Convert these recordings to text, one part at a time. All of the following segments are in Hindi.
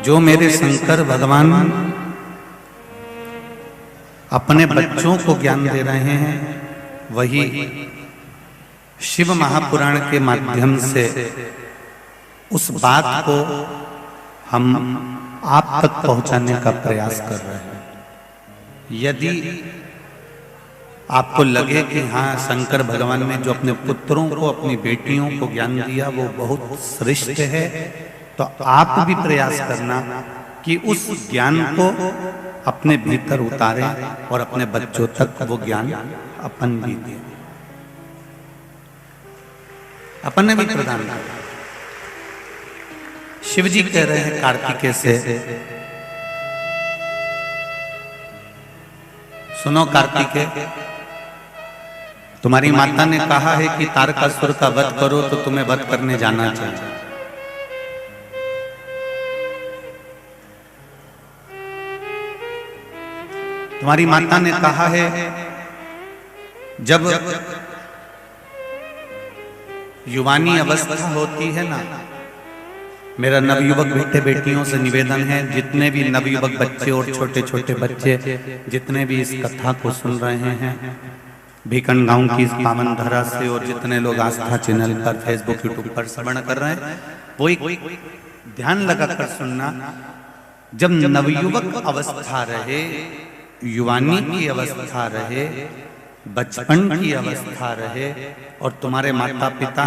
जो मेरे शंकर भगवान अपने बच्चों को ज्ञान दे रहे हैं, वही शिव महापुराण के माध्यम से उस बात को हम आप तक पहुंचाने का प्रयास कर रहे हैं। यदि आपको लगे कि हाँ, शंकर भगवान ने जो अपने पुत्रों को, अपनी बेटियों को ज्ञान दिया वो बहुत श्रेष्ठ है, तो आप भी प्रयास करना कि उस ज्ञान को अपने भीतर उतारें और अपने बच्चों तक वो ज्ञान अपन भी दें, अपन ने भी प्रदान किया। शिव जी कह रहे हैं कार्तिकेय से, सुनो कार्तिकेय, तुम्हारी माता ने कहा है कि तारकासुर का वध करो तो तुम्हें वध करने जाना चाहिए। तुम्हारी माता ने कहा है जब युवानी अवस्था होती है ना, मेरा नवयुवक बेटे बेटियों से निवेदन है, जितने भी नवयुवक बच्चे और छोटे छोटे बच्चे जितने भी इस कथा को सुन रहे हैं भीकन गांव की इस पावन धरा से, और जितने लोग आस्था चैनल पर, फेसबुक, यूट्यूब पर श्रवण कर रहे हैं, वो एक ध्यान लगाकर सुनना। जब नवयुवक अवस्था रहे, युवानी की अवस्था रहे, बचपन की अवस्था रहे, और तुम्हारे माता पिता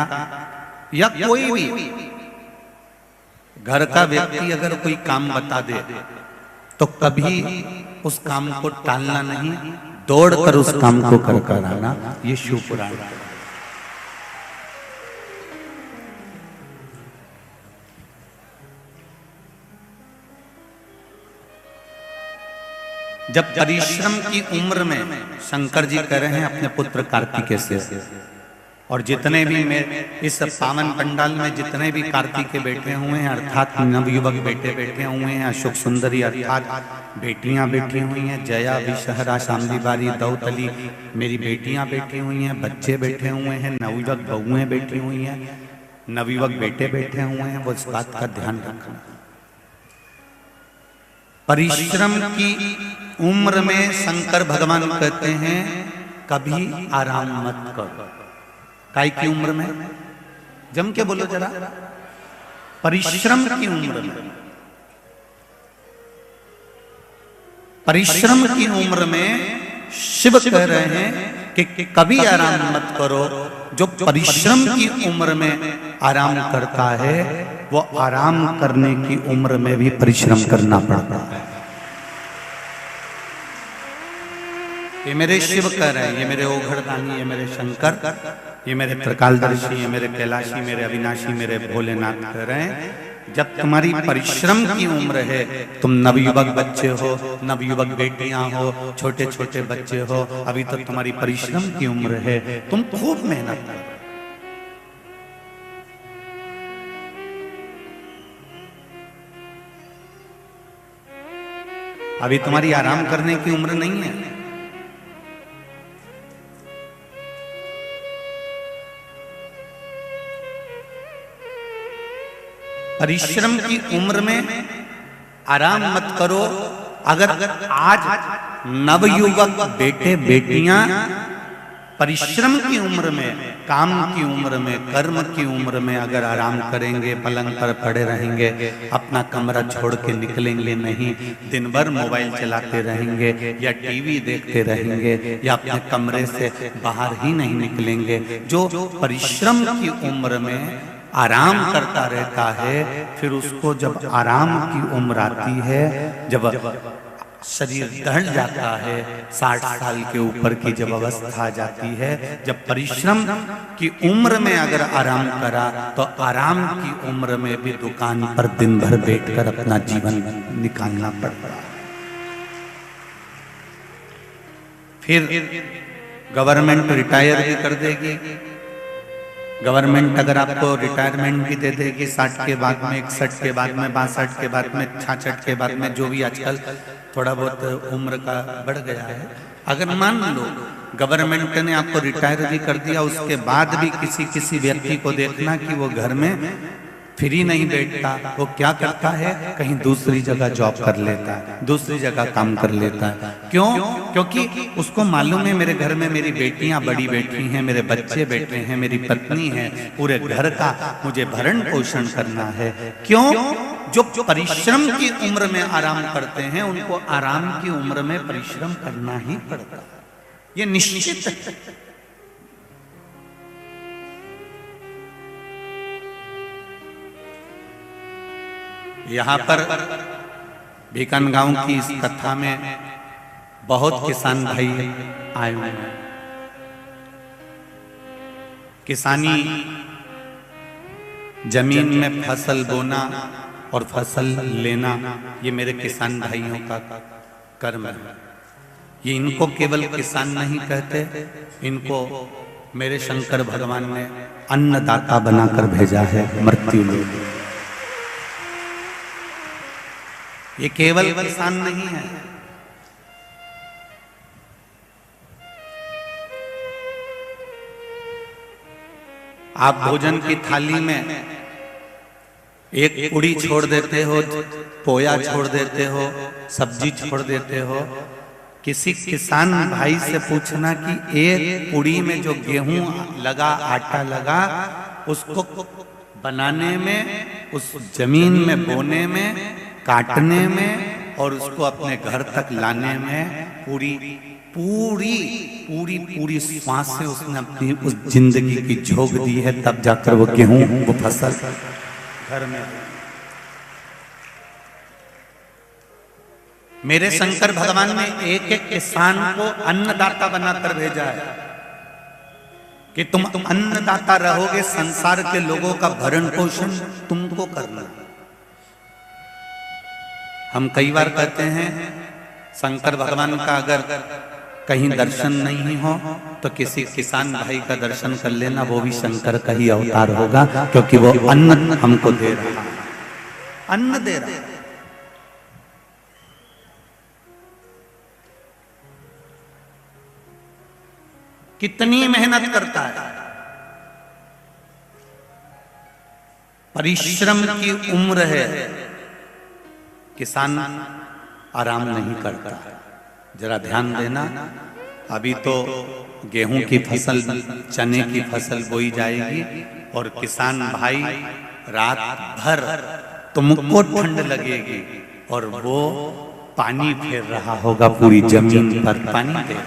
या कोई भी घर का व्यक्ति अगर कोई काम बता दे तो कभी उस काम को टालना नहीं, दौड़कर उस काम को कर आना। ये शिव पुराण है। जब परिश्रम की उम्र में शंकर जी कह रहे हैं अपने पुत्र कार्तिकेय से, और जितने भी इस पावन पंडाल में जितने भी कार्तिकेय बैठे हुए हैं, अर्थात नवयुवक बेटे बैठे हुए हैं, अशोक सुंदरी अर्थात बेटियां बैठी हुई हैं, जया, विषहरा, शामली बारी, दौतली, मेरी बेटियां बैठी हुई हैं, बच्चे बैठे हुए हैं, नवयुवक बहुएं बैठी हुई हैं, नवयुवक बेटे बैठे हुए हैं, वो इस बात का ध्यान रखना। परिश्रम की उम्र में शंकर भगवान कहते हैं कभी आराम मत करो। काय की उम्र में? जम के बोलो जरा। परिश्रम की उम्र में, परिश्रम की उम्र में शिव कह रहे हैं कि कभी आराम मत करो। जो परिश्रम की उम्र में आराम करता है, वो आराम करने की उम्र में भी परिश्रम करना पड़ता है। ये मेरे शिव कह रहे हैं, ये मेरे ओघड़दानी, ये मेरे शंकर, ये मेरे त्रिकालदर्शी, ये मेरे कैलाशी, मेरे अविनाशी, मेरे भोलेनाथ कह रहे हैं जब तुम्हारी परिश्रम की उम्र है, तुम नवयुवक बच्चे हो, नवयुवक बेटियां हो, छोटे छोटे बच्चे हो, अभी तक तुम्हारी परिश्रम की उम्र है, तुम खूब मेहनत करो। अभी तुम्हारी आराम करने की उम्र नहीं है। परिश्रम की उम्र में आराम मत करो। अगर आज नवयुवक बेटे बेटियां परिश्रम की उम्र में, काम की उम्र में, कर्म की उम्र में अगर आराम करेंगे, पलंग पर पड़े रहेंगे, अपना कमरा छोड़ के निकलेंगे नहीं, दिन भर मोबाइल चलाते रहेंगे या टीवी देखते रहेंगे या अपने कमरे से बाहर ही नहीं निकलेंगे, जो परिश्रम की उम्र में आराम करता रहता है, फिर उसको जब आराम की उम्र आती है, जब शरीर ढल जाता है, 60 साल के ऊपर की जब अवस्था आ जाती है, जब परिश्रम की उम्र में अगर आराम करा, तो आराम की उम्र में भी दुकान पर दिन भर बैठकर अपना जीवन निकालना पड़ता है। फिर गवर्नमेंट रिटायर भी कर देगी। गवर्नमेंट अगर आपको रिटायरमेंट भी दे देगी 60 के बाद में, 61 के बाद में, 62 के बाद में, 66 के बाद में, जो भी आजकल थोड़ा बहुत उम्र का बढ़ गया है, अगर मान लो गवर्नमेंट ने आपको रिटायर भी कर दिया, उसके बाद भी किसी किसी व्यक्ति को देखना कि वो घर में फ्री नहीं बैठता, वो क्या करता है, कहीं दूसरी जगह जॉब कर लेता है, दूसरी जगह काम कर लेता है। क्यों? क्योंकि उसको मालूम है मेरे घर में मेरी बेटियां बड़ी बैठी हैं, मेरे बच्चे बैठे हैं, मेरी पत्नी है, पूरे घर का मुझे भरण पोषण करना है। क्यों? जो परिश्रम की उम्र में आराम करते हैं उनको आराम की उम्र में परिश्रम करना ही पड़ता है, ये निश्चित है। यहाँ पर बीकानगांव की इस कथा में बहुत किसान भाई आए हुए हैं। किसानी जमीन में फसल बोना और फसल लेना, ये मेरे किसान भाइयों का कर्म है। ये इनको केवल किसान नहीं कहते, इनको मेरे शंकर भगवान ने अन्नदाता बनाकर भेजा है मृत्यु लोक। ये केवल किसान नहीं है, आप भोजन की थाली में एक पूड़ी छोड़ देते हो, पोया छोड़ देते हो, सब्जी छोड़ देते हो। किसी किसान भाई से पूछना कि एक पूड़ी में जो गेहूं लगा, आटा लगा, उसको बनाने में, उस जमीन में बोने में, काटने में और उसको अपने घर तक लाने में पूरी पूरी पूरी पूरी श्वास से उसने अपनी उस जिंदगी की झोंक दी है, तब जाकर वो गेहूं, वो फसल घर में। मेरे शंकर भगवान ने एक एक किसान को अन्नदाता बनाकर भेजा है कि तुम अन्नदाता रहोगे, संसार के लोगों का भरण पोषण तुमको करना। हम कई बार कहते हैं शंकर भगवान का अगर कहीं दर्शन नहीं हो तो किसी किसान भाई का दर्शन कर लेना, वो भी शंकर का ही अवतार होगा, क्योंकि वो अन्न हमको दे रहा है, अन्न दे रहा है। कितनी मेहनत करता है, परिश्रम की उम्र है, किसान आराम नहीं करता। जरा ध्यान देना, अभी तो गेहूं की फसल, चने की फसल बोई जाएगी और किसान भाई रात भर तुमको ठंड लगेगी और वो पानी फेर रहा होगा पूरी जमीन पर, पानी दे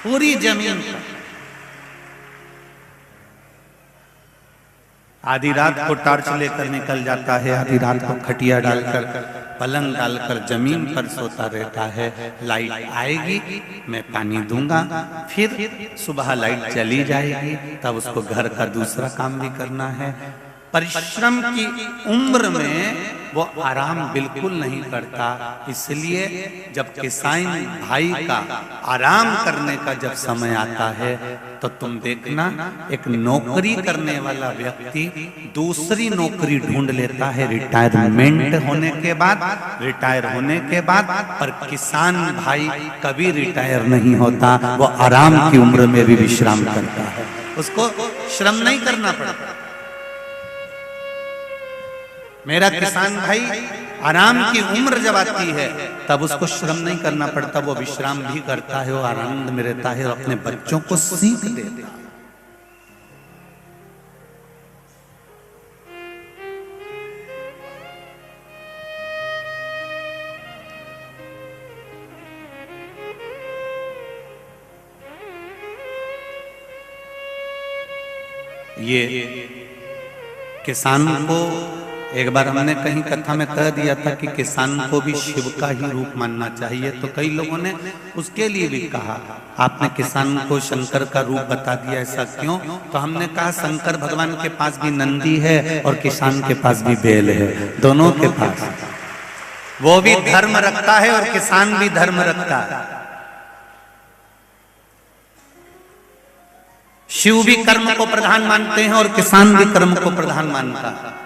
पूरी जमीन पर। आधी रात को टॉर्च लेकर निकल जाता है, आधी रात को खटिया डालकर, पलंग डालकर जमीन पर सोता रहता है। लाइट आएगी, मैं पानी दूंगा, फिर सुबह लाइट चली जाएगी, तब उसको घर का दूसरा काम भी करना है। परिश्रम की उम्र में वो आराम बिल्कुल नहीं करता। इसलिए जब किसान भाई का आराम करने का जब समय आता है तो तुम देखना, एक नौकरी करने वाला व्यक्ति दूसरी नौकरी ढूंढ लेता है रिटायरमेंट होने के बाद, रिटायर होने के बाद। पर किसान भाई कभी रिटायर नहीं होता, वो आराम की उम्र में भी विश्राम करता है, उसको श्रम नहीं करना पड़ता। मेरा किसान भाई आराम की उम्र जब आती है तब उसको श्रम नहीं करना पड़ता, वो विश्राम भी करता है, वो आनंद में रहता है और अपने बच्चों को सीख देता है। ये किसान को एक बार हमने कहीं कथा में कह दिया था कि किसान को भी शिव का ही रूप मानना चाहिए, तो कई लोगों ने उसके लिए भी कहा आपने किसान को शंकर का रूप बता दिया, ऐसा क्यों? तो हमने कहा शंकर भगवान के पास भी नंदी है और किसान के पास भी बैल है, दोनों के पास वो भी धर्म रखता है और किसान भी धर्म रखता है। शिव भी कर्म को प्रधान मानते हैं और किसान भी कर्म को प्रधान मानता है।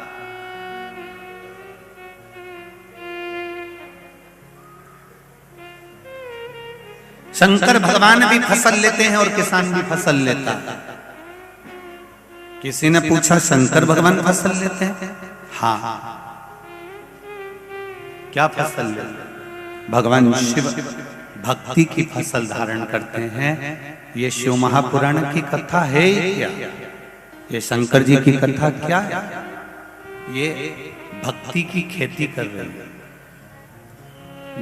शंकर भगवान भी फसल लेते हैं और किसान भी फसल लेता है। किसी ने पूछा शंकर भगवान फसल लेते हैं? हाँ। क्या फसल लेते हैं? भगवान शिव भक्ति की फसल धारण करते हैं। ये शिव महापुराण की कथा है क्या? ये शंकर जी की कथा क्या है? ये भक्ति की खेती कर रहे हैं।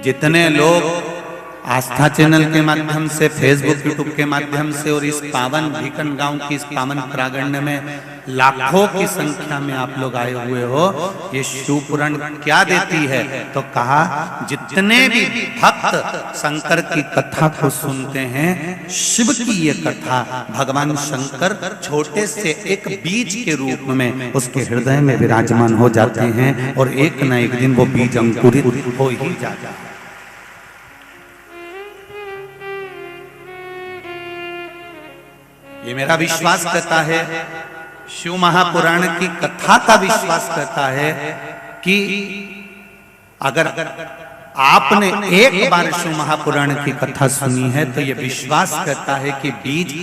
जितने लोग आस्था चैनल के माध्यम से, फेसबुक यूट्यूब के माध्यम से और इस पावन भीकन गांव की इस पावन प्रांगण में लाखों की संख्या में आप लोग आए हुए हो, ये शिव पुराण क्या देती है? तो कहा जितने भी भक्त शंकर की कथा को सुनते हैं, शिव की ये कथा, भगवान शंकर छोटे से एक बीज के रूप में उसके हृदय में विराजमान हो जाते हैं और एक न एक दिन वो बीज अंकुरित हो ही जाता है। ये मेरा विश्वास करता है, शिव महापुराण की कथा का विश्वास करता है कि अगर आपने एक बार शिव महापुराण की कथा सुनी है तो ये विश्वास करता है कि बीज,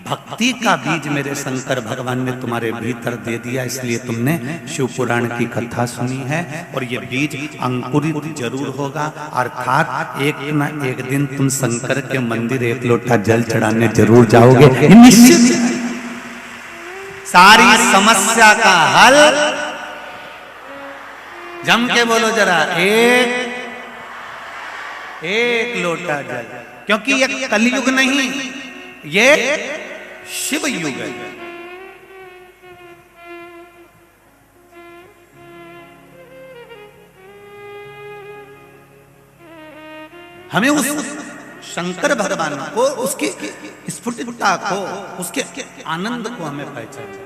भक्ति का बीज मेरे शंकर भगवान ने तुम्हारे भीतर दे दिया, इसलिए तुमने शिव पुराण की कथा सुनी है और ये बीज अंकुरित जरूर होगा। अर्थात एक ना एक दिन तुम शंकर के मंदिर एक लोटा जल चढ़ाने जरूर जाओगे, निश्चित। सारी समस्या का हल, जम के बोलो जरा, एक लोटा जल। क्योंकि ये कलयुग नहीं, ये शिव युग है। हमें उस शंकर भगवान को, उसकी स्फुटता को, उसके आनंद को हमें पहचानना।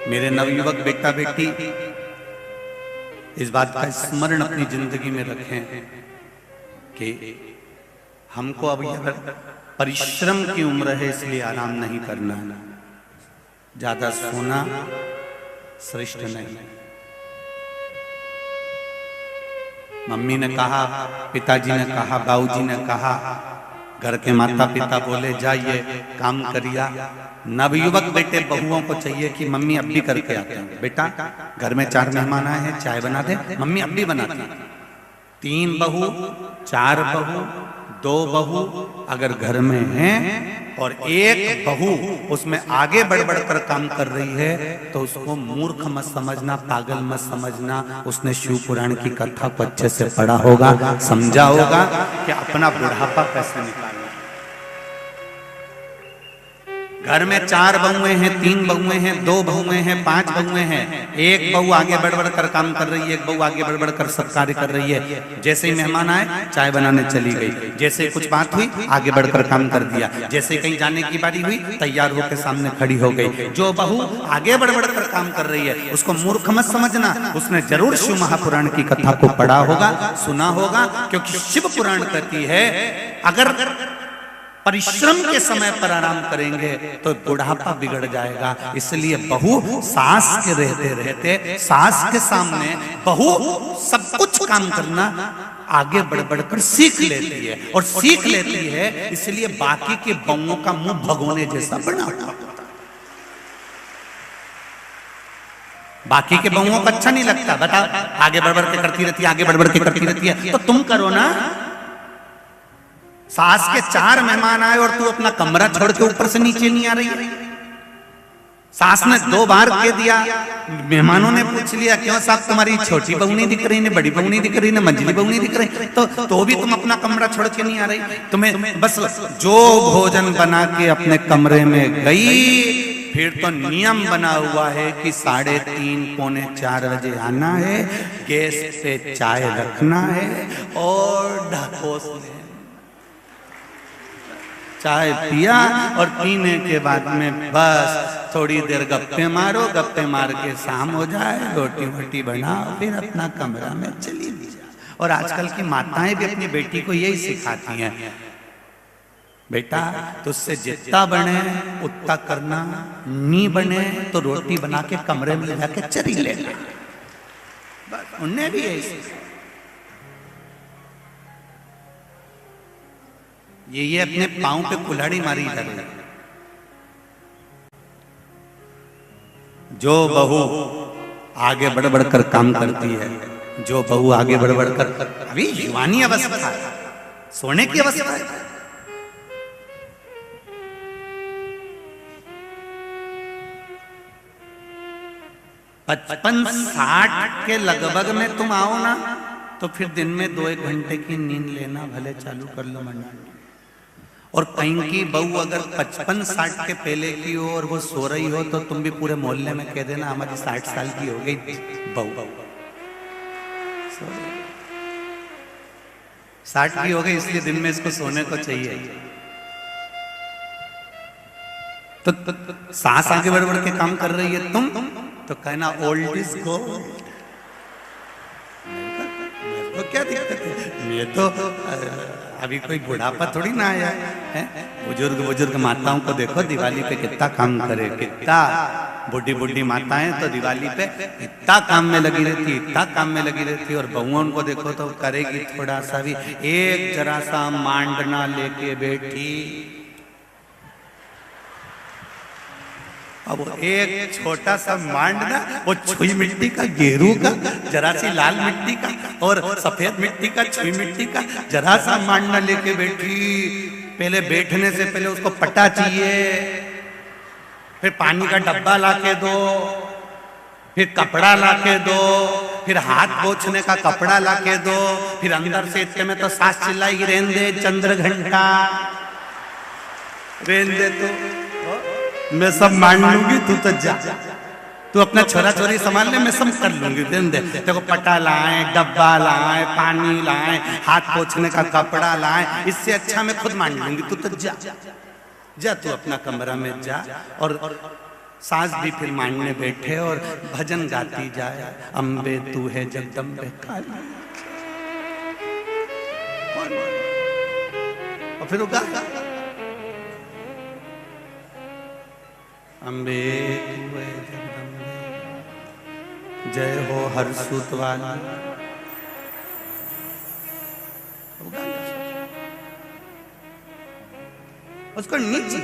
मेरे नवयुवक बेटा बेटी इस बात का स्मरण अपनी जिंदगी में रखें कि हमको अब अगर परिश्रम की उम्र है, इसलिए आराम नहीं करना है। ज्यादा सोना श्रेष्ठ नहीं। मम्मी ने कहा, पिताजी ने कहा, बाबूजी ने कहा, घर के माता पिता बोले जाइए काम करिए। नवयुवक बेटे बहुओं को चाहिए कि मम्मी अब भी करके आते हैं। बेटा घर में 4 मेहमान आए हैं, चाय बना दे, मम्मी अब भी बनाती। 3 बहू, 4 बहू, 2 बहू अगर घर में हैं और एक बहू उसमें आगे बढ़ बढ़ कर काम कर रही है, तो उसको मूर्ख मत समझना, पागल मत समझना। उसने शिव पुराण की कथा को अच्छे से पढ़ा होगा, समझा होगा कि अपना बुढ़ापा कैसे निकालना। घर में 4 बहुएं हैं, 3 बहुएं हैं, 2 बहुएं हैं, 5 बहुएं हैं। एक बहू आगे बढ़ बढ़ कर काम कर रही है, एक बहू आगे बढ़ बढ़ कर सब कार्य कर रही है। जैसे ही मेहमान आए, चाय बनाने चली गई। जैसे कुछ बात हुई, आगे बढ़कर काम कर दिया। जैसे कहीं जाने की बारी हुई, तैयार होकर सामने खड़ी हो गई। जो बहू आगे बढ़ बढ़ कर काम कर रही है, उसको मूर्ख मत समझना। उसने जरूर शिव महापुराण की कथा को पढ़ा होगा, सुना होगा, क्योंकि शिव पुराण कहती है अगर परिश्रम के समय पर आराम करेंगे तो बुढ़ापा बिगड़ जाएगा। इसलिए बहू सास के रहते रहते, सास के सामने बहू सब कुछ काम करना आगे बढ़ बढ़ कर सीख लेती है, और सीख लेती है इसलिए बाकी के बहुओं का मुंह भगोने जैसा बना हुआ। बाकी के बहुओं को अच्छा नहीं लगता, बता, आगे बढ़ बढ़ के करती रहती है, आगे बढ़ बढ़ के करती रहती है, तो तुम करो ना। सास के 4 मेहमान आए और तू अपना कमरा छोड़ के ऊपर से नीचे नहीं आ रही है। सास ने 2 बार कह दिया, मेहमानों ने पूछ लिया क्यों साहब तुम्हारी छोटी बहू नहीं दिख रही, ने बड़ी बहू नहीं दिख रही, ने मंझली बहू नहीं दिख रही, तो भी तुम अपना कमरा छोड़ के नहीं आ रही। तुम्हें बस जो भोजन बना के अपने कमरे में गई, फिर तो नियम बना हुआ है कि 3:30 पौने 4 बजे आना है, गैस पे चाय रखना है और ढकोस चाय पिया, और पीने के बाद में बस थोड़ी देर गप्पे मारो, गप्पे मार के शाम हो जाए, रोटी वोटी बनाओ, फिर अपना कमरा में चली भी जाओ। और आजकल की माताएं भी अपनी बेटी को यही सिखाती हैं, बेटा तुझसे जितना बने उतना करना, नहीं बने तो रोटी बना के कमरे में ले जाके चरी लेना। उन्हें भी यही सिखाया। ये अपने पांव पे कुल्हाड़ी मारी इधर। जो बहू आगे बढ़ बढ़कर काम करती है, जो बहू आगे बढ़ बढ़कर, अभी युवानी अवस्था है, सोने की अवस्था है। 55-60 के लगभग में तुम आओ ना, तो फिर दिन में 2-1 घंटे की नींद लेना भले चालू कर लो मंडली। और कहीं की बहू अगर 55-60 के पहले की हो और वो सो रही हो, तो तुम भी पूरे मोहल्ले में कह देना हमारी 60 साल की हो गई बहू, 60 की हो गई, इसलिए दिन में इसको सोने को चाहिए। तो सांस आगे बढ़ बढ़ के काम कर रही है तुम, तो कहना ओल्ड इज गोल्ड। तो क्या दिक्कत है, ये तो अभी कोई बुढ़ापा थोड़ी ना आया है। बुजुर्ग माताओं को देखो दिवाली पे कितना काम करे, कितना बुढ़ी माताएं तो दिवाली पे इतना काम में लगी रहती, इतना काम में लगी रहती। और बहुओं को देखो तो करेगी थोड़ा सा भी, एक जरा सा मांडना लेके बैठी, अब एक छोटा सा मांडना, वो छुई मिट्टी का, गेरू का, जरा सी लाल मिट्टी का और सफेद मिट्टी का, छुई मिट्टी का जरा सा मांडना लेके बैठी। पहले बैठने से पहले उसको पटा चाहिए, फिर पानी का डब्बा लाके दो, फिर कपड़ा लाके दो, फिर हाथ पोंछने का कपड़ा लाके दो, फिर अंदर से इतने में तो सास चिल्लाई, रेन दे चंद्र घंटा, रेन दे, तो मैं सब मान लूंगी, तू तो जा, तू अपना छोरा छोरी संभाल ले, मैं सब कर लूंगी। दिन दे देखो, पटा लाए, डब्बा लाए, पानी लाए, हाथ पोंछने का कपड़ा लाए, इससे अच्छा मैं खुद मान लूंगी, तू तो जा जा, तू अपना कमरा में जा। और सास भी फिर मानने बैठे और भजन गाती जाए, अम्बे तू है जगदम्बे काली, और फिर वो गा, अम्बे तू है जगदम्बे, जय हो हर सूत वाली। उसको नीचे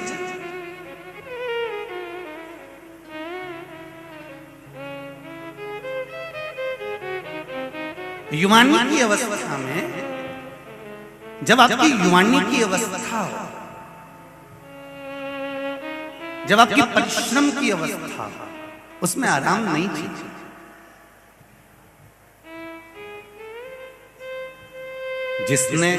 युवानी की अवस्था में, जब आपकी युवानी की अवस्था हो, जब आपकी परिश्रम की अवस्था हो, उसमें आराम नहीं चाहिए। जिसने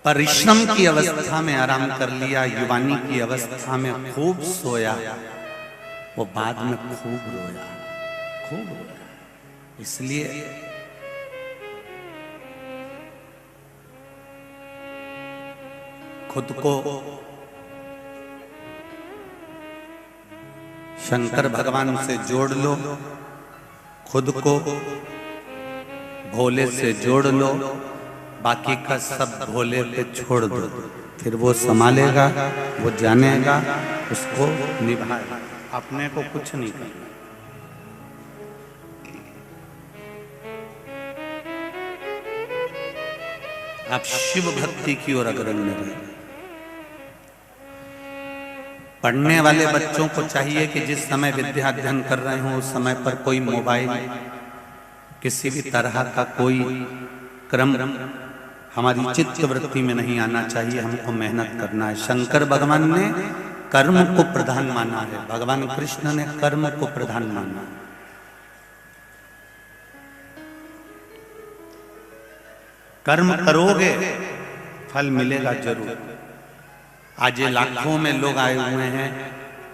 परिश्रम की अवस्था में आराम कर लिया, युवानी की अवस्था में खूब सोया, वो बाद में खूब रोया, खूब रोया। इसलिए खुद को शंकर भगवान से जोड़ लो, खुद को भोले से जोड़ लो, बाकी का सब भोले पे छोड़ दो, फिर वो संभालेगा, वो जानेगा, उसको निभाएगा, अपने को कुछ नहीं करना। आप शिव भक्ति की ओर अग्रणी रहे। पढ़ने वाले बच्चों को चाहिए कि जिस समय विद्या अध्ययन कर रहे हो, उस समय पर कोई मोबाइल, किसी भी तरह का कोई क्रम हमारी चित्त वृत्ति में नहीं आना चाहिए। हमको मेहनत करना है। शंकर भगवान ने कर्म को प्रधान माना है, भगवान कृष्ण ने कर्म को प्रधान माना है। कर्म करोगे फल मिलेगा जरूर। आज ये लाखों में लोग आए हुए हैं,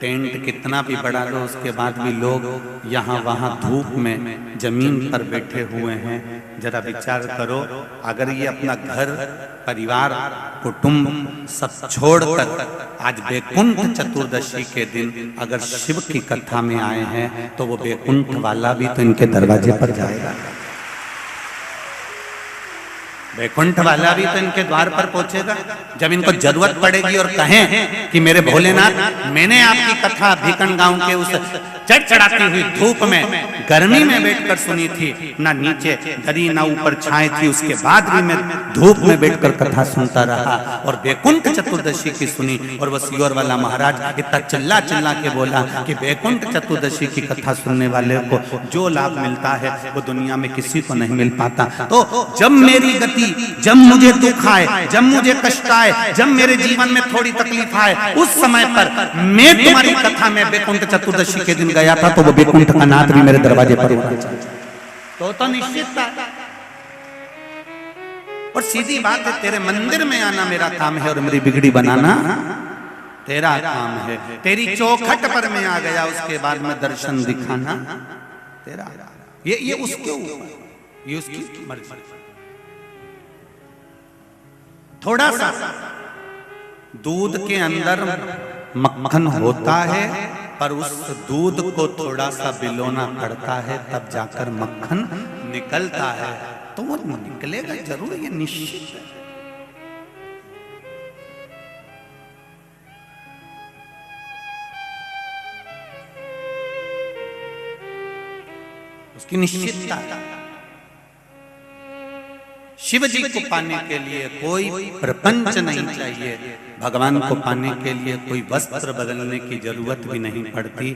टेंट कितना भी बड़ा लो, उसके बाद भी लोग यहाँ वहाँ धूप में जमीन पर बैठे हुए हैं। जरा विचार करो, अगर ये अपना घर परिवार कुटुंब सब छोड़कर आज बैकुंठ चतुर्दशी के दिन अगर शिव की कथा में आए हैं, तो वो बैकुंठ वाला भी तो इनके दरवाजे पर जाएगा, बैकुंठ वाला भी तो इनके द्वार पर पहुंचेगा। जब इनको जरूरत पड़ेगी और कहें कि मेरे भोलेनाथ, मैंने आपकी कथा भीकन गांव के उस चढ़चढ़ाती हुई धूप में गर्मी में बैठकर सुनी थी, ना नीचे दरी ना ऊपर छाए थी, उसके बाद भी मैं धूप में बैठकर कथा सुनता रहा और बैकुंठ चतुर्दशी की सुनी। और वो सियोर वाला महाराज इतना चिल्ला चिल्ला के बोला कि बैकुंठ चतुर्दशी की कथा सुनने वाले को जो लाभ मिलता है वो दुनिया में किसी को नहीं मिल पाता। तो जब मेरी गति, जब मुझे दुख आए, जब मुझे कष्ट आए, जब मेरे जीवन में थोड़ी तकलीफ आए, उस समय पर मैं तुम्हारी कथा में बैकुंठ चतुर्दशी के दिन गया था, तो वो बैकुंठ का नाथ भी मेरे दरवाजे पर होना चाहिए। तो निश्चित था। और सीधी बात है, तेरे मंदिर में आना मेरा काम है और मेरी बिगड़ी बनाना तेरा काम है। तेरी चौखट पर मैं आ गया, उसके बाद में दर्शन दिखाना तेरा। ये उसके ऊपर, ये उसकी मर्जी। थोड़ा सा दूध के अंदर मक्खन होता है, पर उस दूध को थोड़ा सा बिलोना पड़ता है, तब जाकर मक्खन निकलता है। तो वो निकलेगा जरूर, ये निश्चित है। उसकी निश्चितता। शिव जी को पाने के लिए कोई प्रपंच नहीं चाहिए, भगवान को पाने के लिए कोई वस्त्र बदलने की जरूरत भी नहीं पड़ती।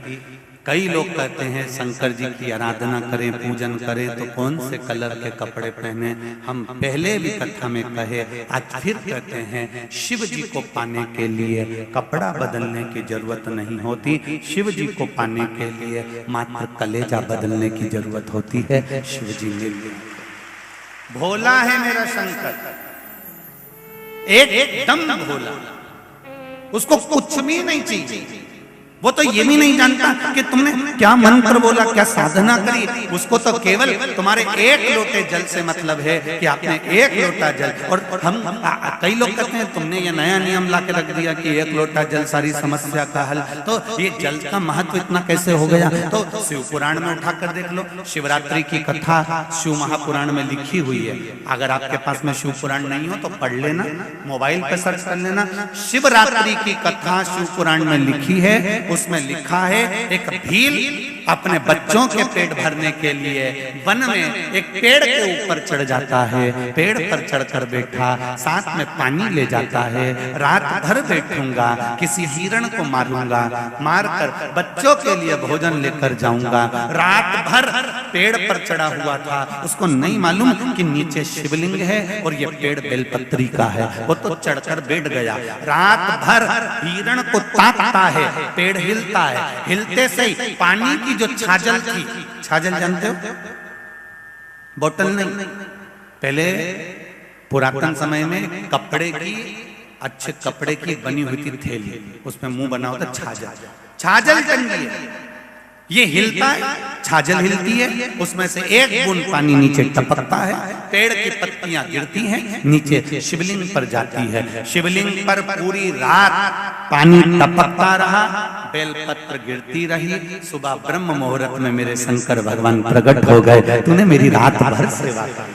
कई लोग कहते हैं शंकर जी की आराधना करें, पूजन करें तो कौन से कलर के कपड़े पहने। हम पहले भी कथा में कहे, आज फिर कहते हैं, शिव जी को पाने के लिए कपड़ा बदलने की जरूरत नहीं होती। शिव जी को पाने के लिए मात्र कलेजा बदलने की जरूरत होती है। शिव जी मिल गए। भोला है मेरा शंकर, एकदम भोला, उसको कुछ भी नहीं चाहिए। वो तो ये भी नहीं जानता कि तुमने क्या मंत्र बोला, क्या साधना करी। उसको तो केवल तुम्हारे एक लोटे जल से मतलब है कि आपने एक लोटा जल। और हम कई लोग कहते हैं तुमने ये नया नियम ला के रख दिया कि एक लोटा जल सारी समस्या का हल। तो ये जल का महत्व इतना कैसे हो गया? तो शिव पुराण में उठाकर देख लो, शिवरात्रि की कथा शिव महापुराण में लिखी हुई है। अगर आपके पास में शिव पुराण नहीं हो तो पढ़ लेना, मोबाइल पे सर्च कर लेना। शिवरात्रि की कथा शिव पुराण में लिखी है। उसमें लिखा है, एक भील अपने बच्चों के पेट भरने के लिए वन में एक पेड़ के ऊपर चढ़ जाता है। पेड़ पर चढ़कर बैठा, साथ में पानी ले जाता है। रात भर बैठूंगा, किसी हिरण को मारूंगा, मारकर बच्चों के लिए भोजन लेकर जाऊंगा। रात भर पेड़ पर चढ़ा हुआ था, उसको नहीं मालूम कि नीचे शिवलिंग है और ये पेड़ बेलपत्री का है। वो तो चढ़कर बैठ गया। रात भर हिरण को ताकता है, पेड़ हिलता है। हिलते से ही पानी की जो छाजल थी, छाजल जानते हो, बोतल नहीं, पहले पुरातन समय में कपड़े की, अच्छे कपड़े की बनी हुई थी थैली, उसमें मुंह बना होता छाजल। छाजल टंगी है, ये हिलता है, छाजल हिलती है, उसमें से एक बूंद पानी नीचे टपकता है। पेड़ की पत्तियां गिरती हैं, नीचे शिवलिंग पर जाती है। शिवलिंग पर पूरी रात पानी टपकता रहा, बेलपत्र गिरती रही। सुबह ब्रह्म मुहूर्त में मेरे शंकर भगवान प्रकट हो गए। तूने मेरी रात भर सेवा की,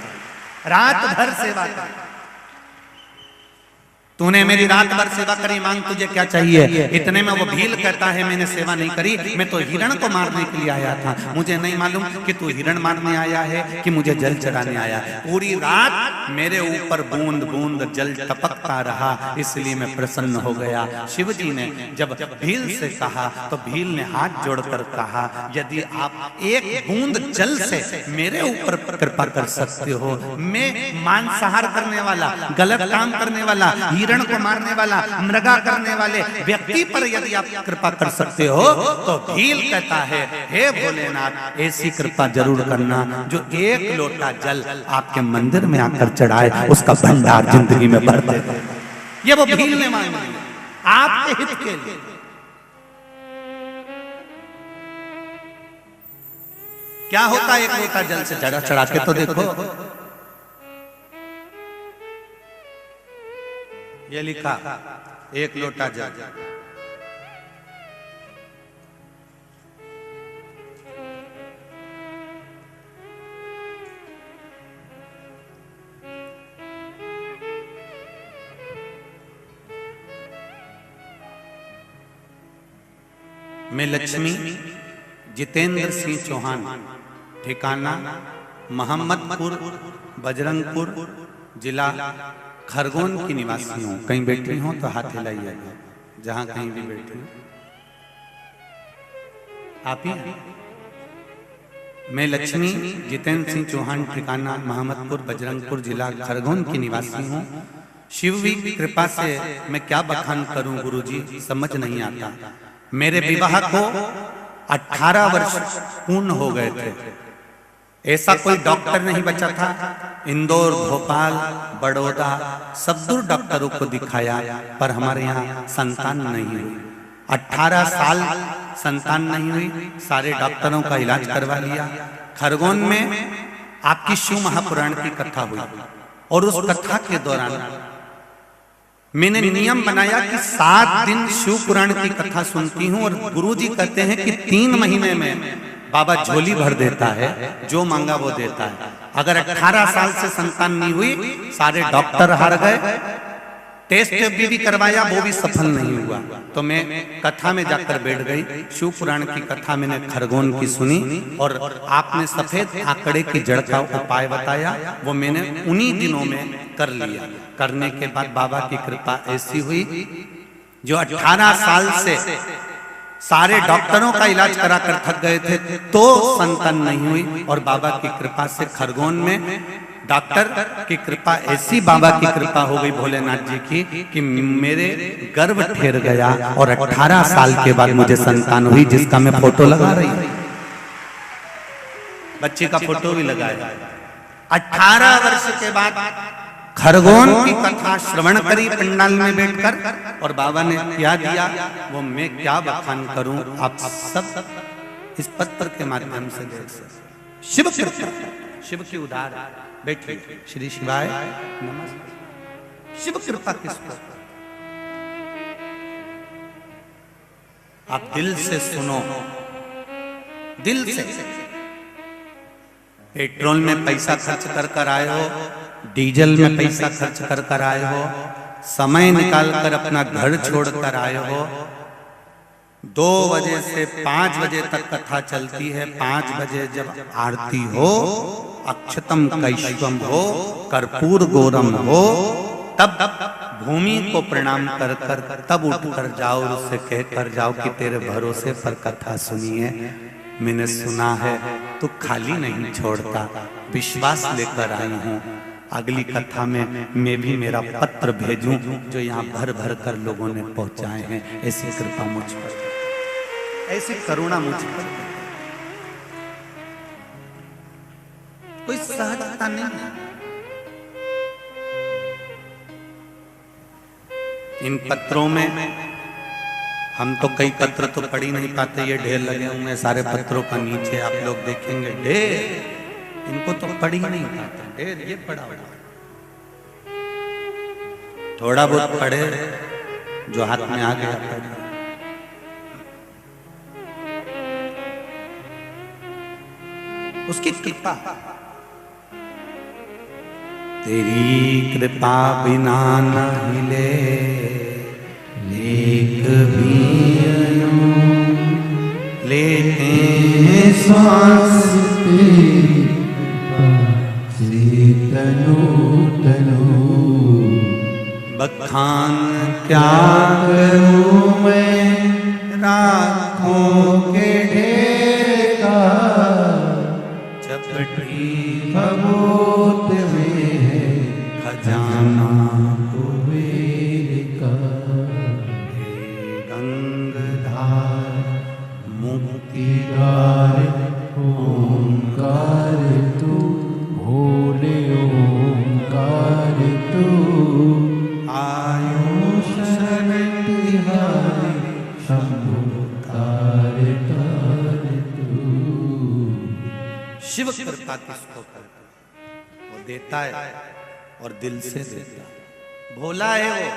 रात भर सेवा की, तूने मेरी रात भर सेवा करी, मांग तुझे क्या चाहिए। इतने में वो भील कहता है, मैंने सेवा नहीं करी, मैं तो हिरण को मारने के लिए आया था। मुझे नहीं मालूम कि तू हिरण मारने आया है कि मुझे जल चढ़ाने आया। पूरी रात मेरे ऊपर बूंद बूंद जल टपकता रहा, इसलिए मैं प्रसन्न हो गया। शिव जी ने जब भील से कहा तो भील ने हाथ जोड़कर कहा, यदि आप एक बूंद जल से मेरे ऊपर कृपा कर सकते हो, मैं मांसाहार करने वाला, गलत काम करने वाला, हिरण को मारने वाला, मृगा करने वाले व्यक्ति पर यदि आप कृपा कर सकते हो, तो भील कहता है, हे भोलेनाथ, ऐसी कृपा जरूर करना जो एक लोटा जल आपके मंदिर में आकर चढ़ाए, उसका भंडार जिंदगी में भर दे। ये वो भील ने मांगी आपके हित के लिए। क्या होता है एक लोटा जल से चढ़ा के तो देखो, ये लिखा एक लोटा जल। मैं लक्ष्मी जितेंद्र सिंह चौहान, ठिकाना मोहम्मदपुर बजरंगपुर, जिला खरगोन की निवासी हूँ। कहीं बैठी हो तो हाथ हिलाइएगा, जहां कहीं भी बैठी हो। आप ही मैं लक्ष्मी जितेंद्र सिंह चौहान, ठिकाना मोहम्मदपुर बजरंगपुर, जिला खरगोन की निवासी हूँ। शिव की कृपा से मैं क्या बखान करूं गुरुजी, समझ नहीं आता। मेरे विवाह को 18 वर्ष पूर्ण हो गए थे। ऐसा कोई डॉक्टर नहीं बचा था। इंदौर, भोपाल, बड़ौदा सब दूर डॉक्टरों को दिखाया, पर हमारे यहाँ संतान नहीं हुई। 18 साल संतान नहीं हुई। सारे डॉक्टरों का इलाज करवा लिया। खरगोन में आपकी शिव महापुराण की कथा हुई, और उस कथा के दौरान मैंने नियम बनाया कि 7 दिन शिव पुराण की कथा सुनती हूं। और गुरुजी कहते हैं कि 3 महीने में बाबा झोली भर देता है, जो मांगा वो देता है। अगर 18 साल से संतान नहीं हुई, सारे डॉक्टर हार गए, टेस्ट भी करवाया, वो भी सफल नहीं हुआ। तो मैं कथा में जाकर बैठ गई। शिव पुराण की कथा मैंने खरगोन की सुनी, और आपने सफेद आंकड़े की जड़ का उपाय बताया, वो मैंने उन्हीं दिनों में कर लिया। करने के बाद बाबा की कृपा ऐसी हुई, जो 18 साल से सारे डॉक्टरों का इलाज कराकर थक गए थे, तो संतान नहीं हुई। और बाबा की कृपा से खरगोन में डॉक्टर की कृपा ऐसी, बाबा की कृपा हो गई भोलेनाथ जी की, कि मेरे गर्भ ठहर गया, और 18 साल के बाद मुझे संतान हुई, जिसका मैं फोटो लगा रही हूं। बच्चे का फोटो भी लगाया। 18 वर्ष के बाद खरगोन की कथा श्रवण करी पंडाल में बैठकर, और बाबा ने क्या दिया वो मैं क्या बखान करूं। आप सब इस पत्र के माध्यम से देख सकते। शिव कृपा, शिव की उदार बैठे। श्री शिवाय नमस्कार। शिव कृपा किसको? आप दिल से सुनो, दिल से। पेट्रोल में पैसा खर्च कर कर आए हो, डीजल में पैसा खर्च कर कर आए हो, समय निकाल कर अपना घर छोड़ कर आए हो। 2 बजे से 5 बजे तक कथा चलती है। 5 बजे जब आरती हो, अक्षतम कैश्वम हो, कर्पूर गौरम हो, तब भूमि को प्रणाम कर कर तब उठ कर जाओ, और उससे कह कर जाओ कि तेरे भरोसे पर कथा सुनी है, मैंने सुना है, तो खाली नहीं छोड़ता, विश्वास लेकर आई हूँ। अगली कथा में मैं भी मेरा पत्र भेजूं, जो यहाँ भर भर कर लोगों ने पहुंचाए हैं। ऐसी कृपा मुझ पर, ऐसी करुणा मुझ पर। कोई सहजता नहीं है। इन पत्रों में हम तो कई पत्र तो पढ़ ही नहीं पाते, ये ढेर लगे हुए हैं सारे पत्रों का। नीचे आप लोग देखेंगे ढेर, इनको तो पढ़ ही नहीं पाते। ढेर ये पढ़ा हुआ, थोड़ा बहुत पढ़े, जो हाथ में आ गया पढ़े। उसकी कृपा, तेरी कृपा बिना न हिले एक भी लेते हैं श्वास, तनु तनु बखान क्या करूं मैं, राखों के ढेर का चपटी भभूत में है खजाना कुबेर का। गंगधार मुक्तिदार ओंकार तू, भोले ओंकार तू, आयुष तिहारी शंभु तार तार तू। शिव कृपा किसको करता? वो देता है और दिल से देता है। भोला है वो।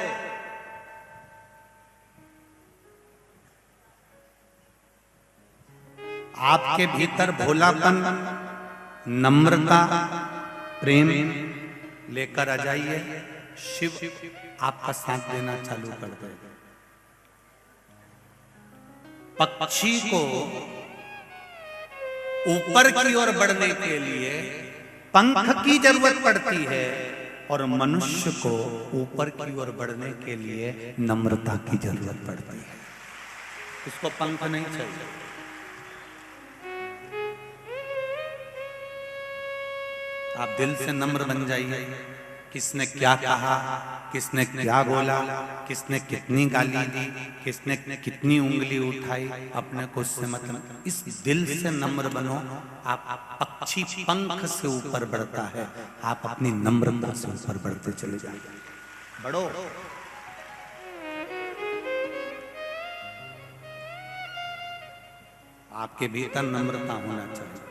आपके भीतर भोलापन, नम्रता, प्रेम लेकर आ जाइए, शिव आपका साथ देना चालू कर देगा। पक्षी को ऊपर की ओर बढ़ने के लिए पंख की जरूरत पड़ती है और मनुष्य को ऊपर की ओर बढ़ने के लिए नम्रता की जरूरत पड़ती है। उसको पंख नहीं चाहिए। आप दिल से नम्र बन जाइए। किसने क्या कहा, किसने क्या बोला, किसने कितनी गाली दी, किसने कितनी उंगली उठाई, अपने को उससे मतलब, इस दिल से नम्र बनो। आप पक्षी पंख से ऊपर बढ़ता है, आप अपनी नम्रता से ऊपर बढ़ते चले जाइए। बढ़ो। आपके भीतर नम्रता होना चाहिए।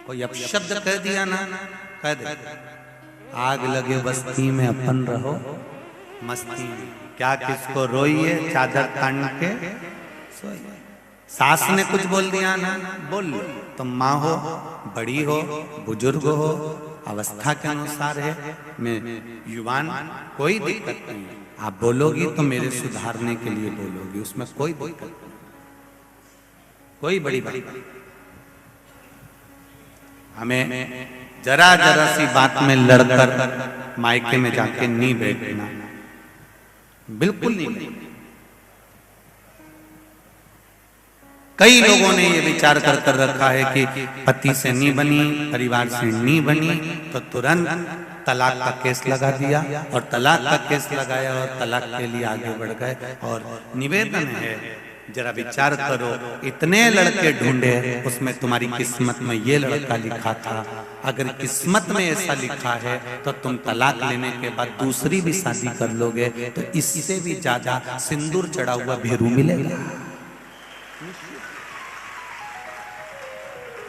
कोई अपशब्द कह दिया ना, कह दे आग लगे बस्ती में अपन रहो मस्ती में, क्या किसको रोइए चादर तान के सोइए। सास ने कुछ बोल दिया ना, बोल लो। तुम माँ हो, बड़ी हो, बुजुर्ग हो, अवस्था के अनुसार है, मैं युवान, कोई दिक्कत नहीं। आप बोलोगी तो मेरे सुधारने के लिए बोलोगी, उसमें कोई दिक्कत नहीं, कोई बड़ी बात। हमें जरा जरा सी बात में लड़कर मायके में जाके नहीं बैठना, बिल्कुल नहीं। कई लोगों ने ये विचार कर रखा है कि पति से नहीं बनी, परिवार से नहीं बनी, तो तुरंत तलाक का केस लगा दिया और तलाक का केस लगाया और तलाक के लिए आगे बढ़ गए। और निवेदन है, जरा विचार करो, इतने लड़के ढूंढे, उसमें तुम्हारी किस्मत में ये लड़का लिखा था। अगर किस्मत में ऐसा लिखा है तो तुम तलाक लेने के बाद दूसरी भी शादी कर लोगे तो इससे भी ज्यादा सिंदूर चढ़ा हुआ भेरू मिलेगा।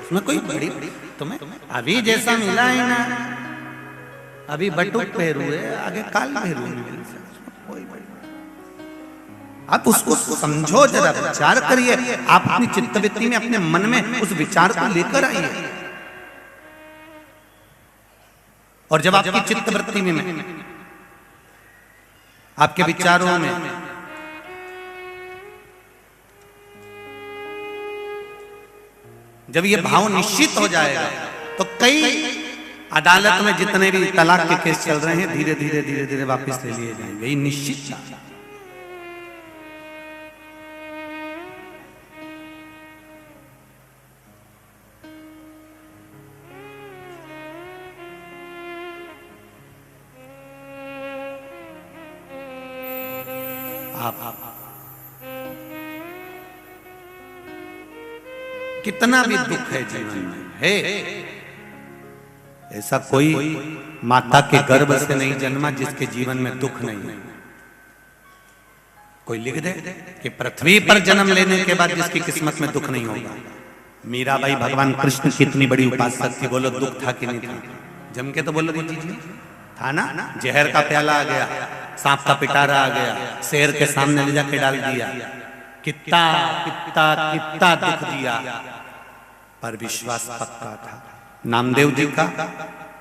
उसमें कोई बड़ी तुम्हें अभी जैसा मिला है ना, अभी बटुक भेरू है, आगे काल भेरू मिलेगा। आप उसको समझो, जरा विचार करिए। आप अपनी चित्तवृत्ति में, अपने मन में उस विचार को लेकर आइए। और जब आपकी चित्तवृत्ति में, आपके विचारों में जब ये भाव निश्चित हो जाएगा तो कई अदालत में जितने भी तलाक के केस चल रहे हैं धीरे धीरे धीरे धीरे वापस ले लिए जाएंगे। ये निश्चित। आप कितना भी दुख है जीवन में है, ऐसा कोई माता के गर्भ से नहीं जन्मा जिसके जीवन में दुख नहीं है। कोई लिख दे कि पृथ्वी पर जन्म लेने के बाद जिसकी किस्मत में दुख नहीं होगा। मीराबाई भगवान कृष्ण की इतनी बड़ी उपासक थी, बोलो दुख था कि नहीं था? जम के तो बोलो दीजिए, था ना? जहर का प्याला आ गया, सांप का पिटारा आ गया, शेर के सामने ले जाके डाल दिया, कितना कितना कितना दुख दिया, पर विश्वास पक्का था। नामदेव जी का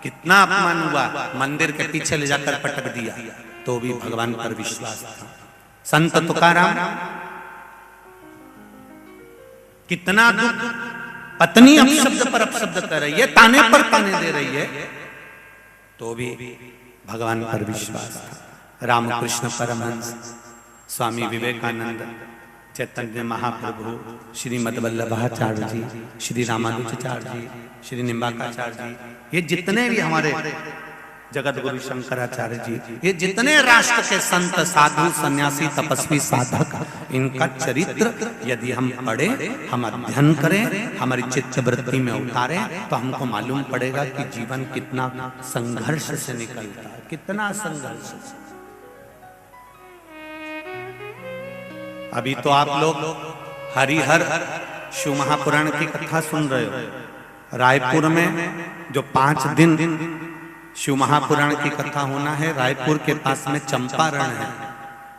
कितना अपमान हुआ, मंदिर के पीछे ले जाकर पटक दिया, तो भी भगवान पर विश्वास था। संत तुकाराम कितना दुख, पत्नी अपशब्द पर अपशब्द कर रही है, ताने पर ताने दे रही है, तो भी भगवान पर विश्वास था। रामकृष्ण परमहंस, स्वामी विवेकानंद, चैतन्य महाप्रभु, श्रीमद वल्लभाचार्य जी, श्री रामानुजाचार्य जी, श्री निम्बाकाचार्य जी, ये जितने भी हमारे जगत गुरु शंकराचार्य जी, ये जितने राष्ट्र के संत, साधु, सन्यासी, तपस्वी, साधक, इनका चरित्र यदि हम पढ़ें, हम अध्ययन करें, हमारी चित्त वृत्ति में उतारें, तो हमको मालूम पड़ेगा कि जीवन कितना संघर्ष से निकलता है, कितना संघर्ष। अभी तो आप लोग हरिहर शिव महापुराण की कथा सुन रहे हो। रायपुर में जो 5 दिन शिव महापुराण की कथा होना है, रायपुर के पास में चंपारण है,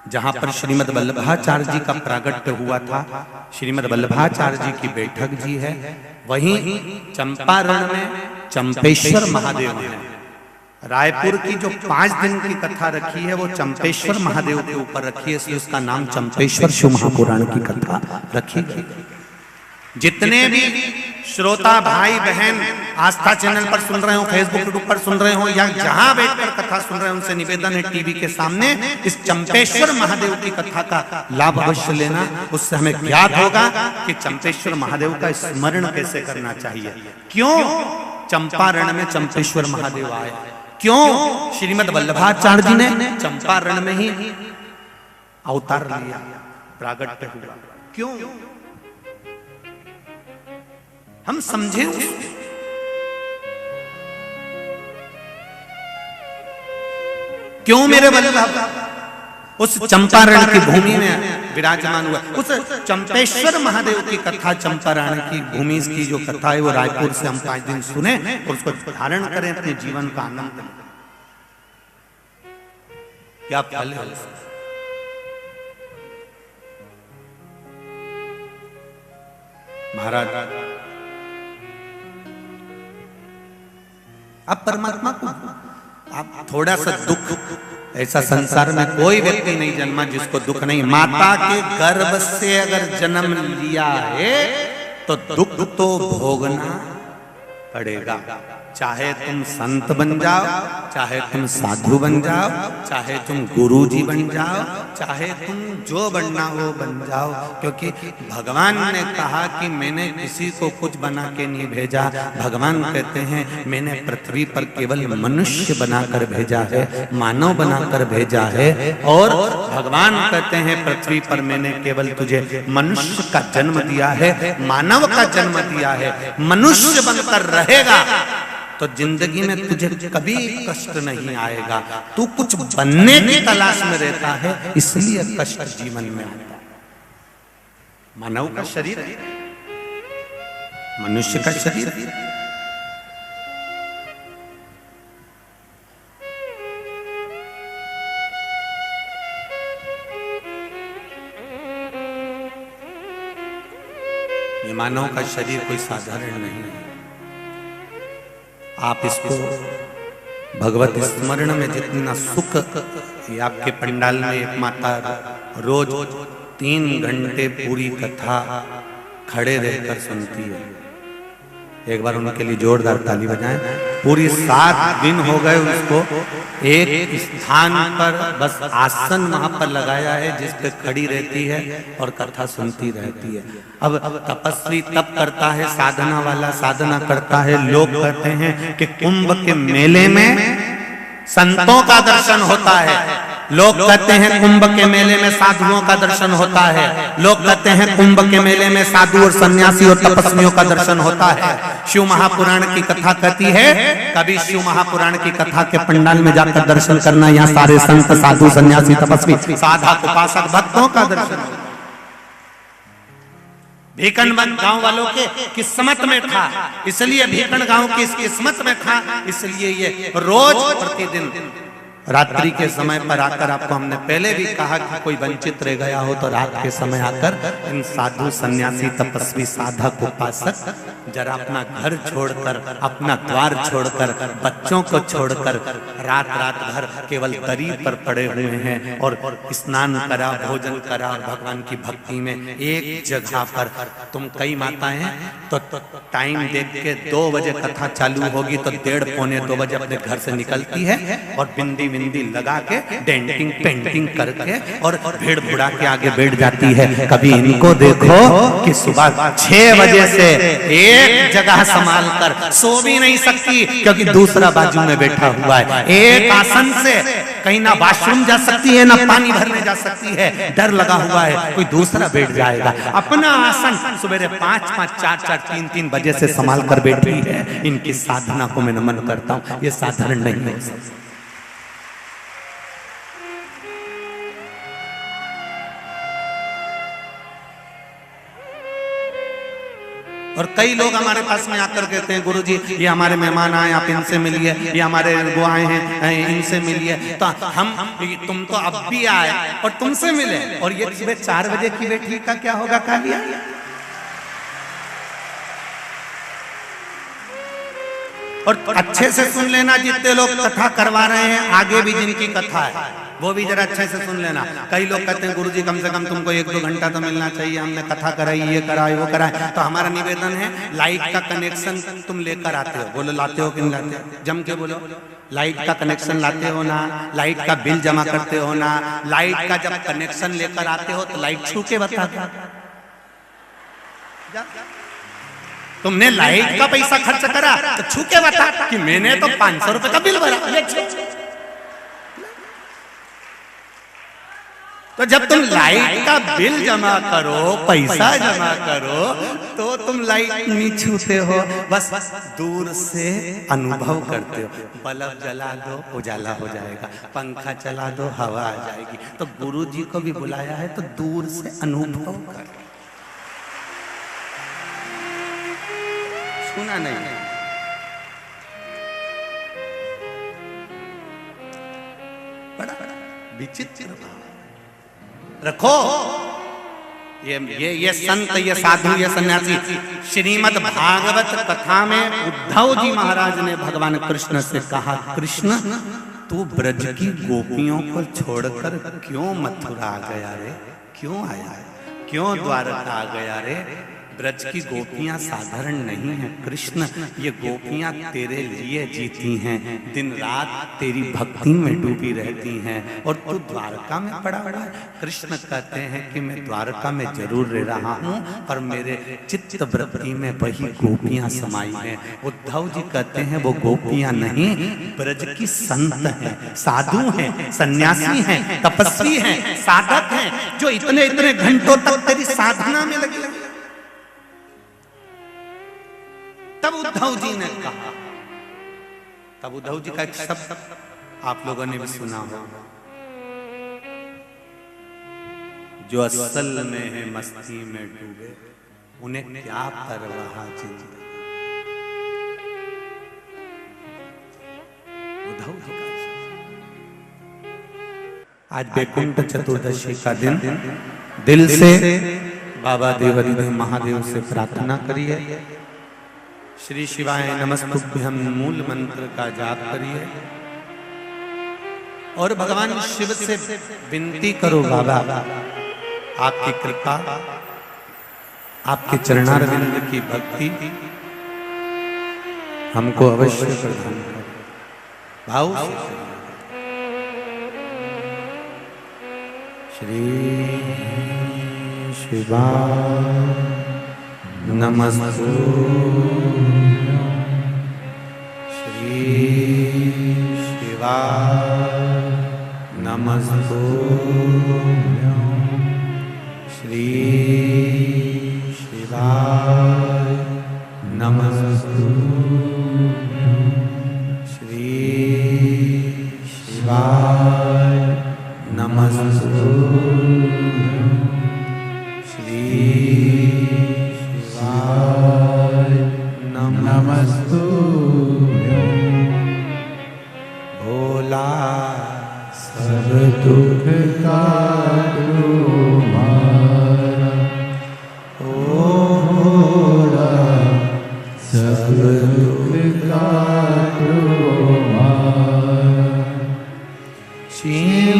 जहां पर श्रीमद वल्लभाचार्य जी का प्रागट्य हुआ था। श्रीमद वल्लभाचार्य जी की बैठक जी है। वहीं चंपारण में चंपेश्वर महादेव है। रायपुर की जो 5 दिन की कथा रखी है वो चंपेश्वर महादेव के ऊपर रखी है, इसलिए उसका नाम चंपेश्वर शिव महापुराण की कथा रखी गई। जितने भी श्रोता भाई बहन आस्था चैनल पर सुन रहे हो, फेसबुक पर सुन रहे हो, या जहां बैठकर कथा सुन रहे हो, उनसे निवेदन है टीवी के सामने इस चंपेश्वर महादेव की कथा का लाभ अवश्य लेना। उससे हमें ज्ञात होगा कि चंपेश्वर महादेव का स्मरण कैसे करना चाहिए। क्यों चंपारण में चंपेश्वर महादेव आए, क्यों श्रीमद् वल्लभाचार्य जी ने चंपारण में ही अवतार लिया, प्रागट्य हुआ, क्यों हम समझे। क्यों मेरे वल्लभ उस चंपारण की भूमि में विराजमान हुआ। उस चंपेश्वर महादेव की कथा, चंपारण की भूमि की जो कथा है वो रायपुर से हम 5 दिन सुने और उसको धारण करें, अपने जीवन का आनंद लें। क्या फल है। महाराज अब परमात्मा को आप थोड़ा सा दुख, ऐसा संसार में कोई व्यक्ति नहीं जन्मा जिसको दुख नहीं। माता के गर्भ से अगर जन्म लिया है तो दुख तो भोगना पड़ेगा। चाहे तुम संत बन जाओ, चाहे तुम साधु बन जाओ, चाहे तुम गुरुजी बन जाओ, चाहे तुम जो बनना हो बन जाओ, क्योंकि भगवान ने कहा कि मैंने किसी को कुछ बना के नहीं भेजा। भगवान कहते हैं मैंने पृथ्वी पर केवल मनुष्य बनाकर भेजा है, मानव बनाकर भेजा है। और भगवान कहते हैं पृथ्वी पर मैंने केवल तुझे मनुष्य का जन्म दिया है, मानव का जन्म दिया है। मनुष्य बनकर रहेगा तो जिंदगी में तुझे कभी कष्ट नहीं आएगा। तू कुछ बनने की तलाश में रहता है, इसलिए कष्ट जीवन में आता है। मानव का शरीर, मनुष्य का शरीर, ये मानव का शरीर कोई साधारण नहीं है। आप इसको भगवत स्मरण में जितना सुख, ये आपके पंडाल में एक माता रोज 3 घंटे पूरी कथा खड़े रहकर सुनती है। एक बार उनके लिए जोरदार ताली बजाएं। पूरी 7 दिन हो गए उसको एक स्थान पर बस आसन वहां पर लगाया है जिस पे खड़ी रहती है और कथा सुनती रहती है। अब तपस्वी तप करता है, साधना वाला साधना करता है। लोग कहते हैं कि कुंभ के मेले में संतों का दर्शन होता है, लोग कहते हैं कुंभ के मेले में साधुओं का दर्शन होता है, लोग कहते हैं कुंभ के मेले में साधु और सन्यासी और तपस्वियों का दर्शन होता है। शिव महापुराण की कथा कहती है कभी शिव महापुराण की कथा के पंडाल में जाकर दर्शन करना, यहाँ सारे संत साधु सन्यासी तपस्वी साधक उपासक भक्तों का दर्शन। भीकनबंद गांव वालों के किस्मत में था, इसलिए भीकन गांव की किस्मत में था, इसलिए ये रोज प्रतिदिन रात्रि के समय पर आकर, आपको हमने पहले भी कहा कि कोई वंचित रह गया हो तो रात के समय आकर इन साधु सन्यासी तपस्वी साधक उपासक जरा अपना घर छोड़कर, अपना द्वार छोड़कर, बच्चों को छोड़कर रात भर केवल तरी पर पड़े हुए हैं और स्नान करा, भोजन करा और भगवान की भक्ति में एक जगह पर। तुम कई माताएं तो टाइम देख के 2 बजे कथा चालू होगी तो 1:30 पौने 2 बजे अपने घर से निकलती है और बिंदी लगा के डेंटिंग पेंटिंग करके और भीड़ भुड़ा के आगे बैठ जाती है। कभी इनको देखो कि सुबह 6 बजे से एक जगह संभाल कर सो भी नहीं सकती क्योंकि दूसरा बाजू में बैठा हुआ है। एक आसन से कहीं ना वॉशरूम जा सकती है ना पानी भरने जा सकती है, डर लगा हुआ है कोई दूसरा बैठ जाएगा। अपना आसन सवेरे 5-5, 4-4, 3-3 बजे से संभाल कर बैठी है। इनकी साधना को मैं नमन करता हूँ, ये साधारण नहीं है। और कई लोग हमारे पास में आकर कहते हैं गुरुजी ये हमारे मेहमान आए, आप इनसे मिलिए, ये हमारे वो आए हैं इनसे मिलिए। तो हम तुम तो अब भी आए और तुमसे मिले, और ये सुबह 4 बजे की बैठी का क्या होगा कालिया। और अच्छे से सुन लेना, जितने लोग कथा करवा रहे हैं आगे भी जिनकी कथा है वो भी जरा अच्छे से सुन लेना। कई लोग कहते हैं गुरुजी कम से कम तुमको 1-2 घंटा तो मिलना चाहिए, हमने कथा कराई, ये कराई वो कराए। तो हमारा निवेदन है लाइट का कनेक्शन तुम लेकर आते हो, बोलो लाते हो कि नहीं लाते हो, जम के बोलो। लाइट का कनेक्शन लाते हो ना, लाइट का बिल जमा करते हो ना। लाइट का जब कनेक्शन लेकर आते हो तो लाइट छू के बता दो। तुमने लाइट का पैसा खर्च करा तो छू के बता कि मैंने तो 500 रुपए का बिल भरा। तो जब तुम लाइट का बिल जमा करो, पैसा जमा करो, तो तुम लाइट नहीं छूते हो, बस दूर से अनुभव करते हो। बल्ब जला दो उजाला हो जाएगा, पंखा चला दो हवा आ जाएगी। तो गुरु जी को भी बुलाया है तो दूर से अनुभव कर, सुना नहीं। बड़ा विचित्र रखो। ये संत, ये साधु, ये सन्यासी। श्रीमद् भागवत कथा में उद्धव जी महाराज ने भगवान कृष्ण से कहा, कृष्ण तू ब्रज की गोपियों को छोड़कर क्यों मथुरा आ गया रे, क्यों आया है, क्यों द्वारका आ गया रे। ब्रज की गोपियां साधारण नहीं हैं कृष्ण, ये गोपियां तेरे लिए जीती हैं, दिन रात तेरी भक्ति में डूबी रहती हैं, और तू द्वारका में पड़ा हुआ है। कृष्ण कहते हैं कि मैं द्वारका में जरूर रह रहा हूँ, पर मेरे चित्त वृत्ति में वही गोपियां समाई हैं। उद्धव जी कहते हैं वो गोपियां नहीं, ब्रज की संत हैं, साधु हैं, सन्यासी हैं, तपस्वी हैं, साधक हैं, जो इतने इतने घंटों तक तेरी साधना में लगे। तब उद्धव जी ने कहा, तब उद्धव जी का एक शब्द आप लोगों ने भी सुना होगा, जो असल में है मस्ती में डूबे, उन्हें क्या परवाह जिंदगी। उद्धव जी का आज वैकुंठ चतुर्दशी का दिन, दिल से बाबा देवाधिदेव महादेव से प्रार्थना करिए, श्री शिवाय नमस्तुभ्यं मूल मंत्र का जाप करिए, और भगवान शिव से विनती करो, बाबा आपकी कृपा, आपके चरणारविंद की भक्ति हमको अवश्य प्रदान करो। भाव श्री शिवाय नमस्तुभ्यं, श्री शिवाय नमस्तुभ्यं, श्री शिवाय नमस्तुभ्यं, श्री शिवाय नमस्तुभ्यं, श्री नमस्तुभ्यं। भोला सब दुख काटो मारा, ओ भोला सब दुख काटो मारा। शिव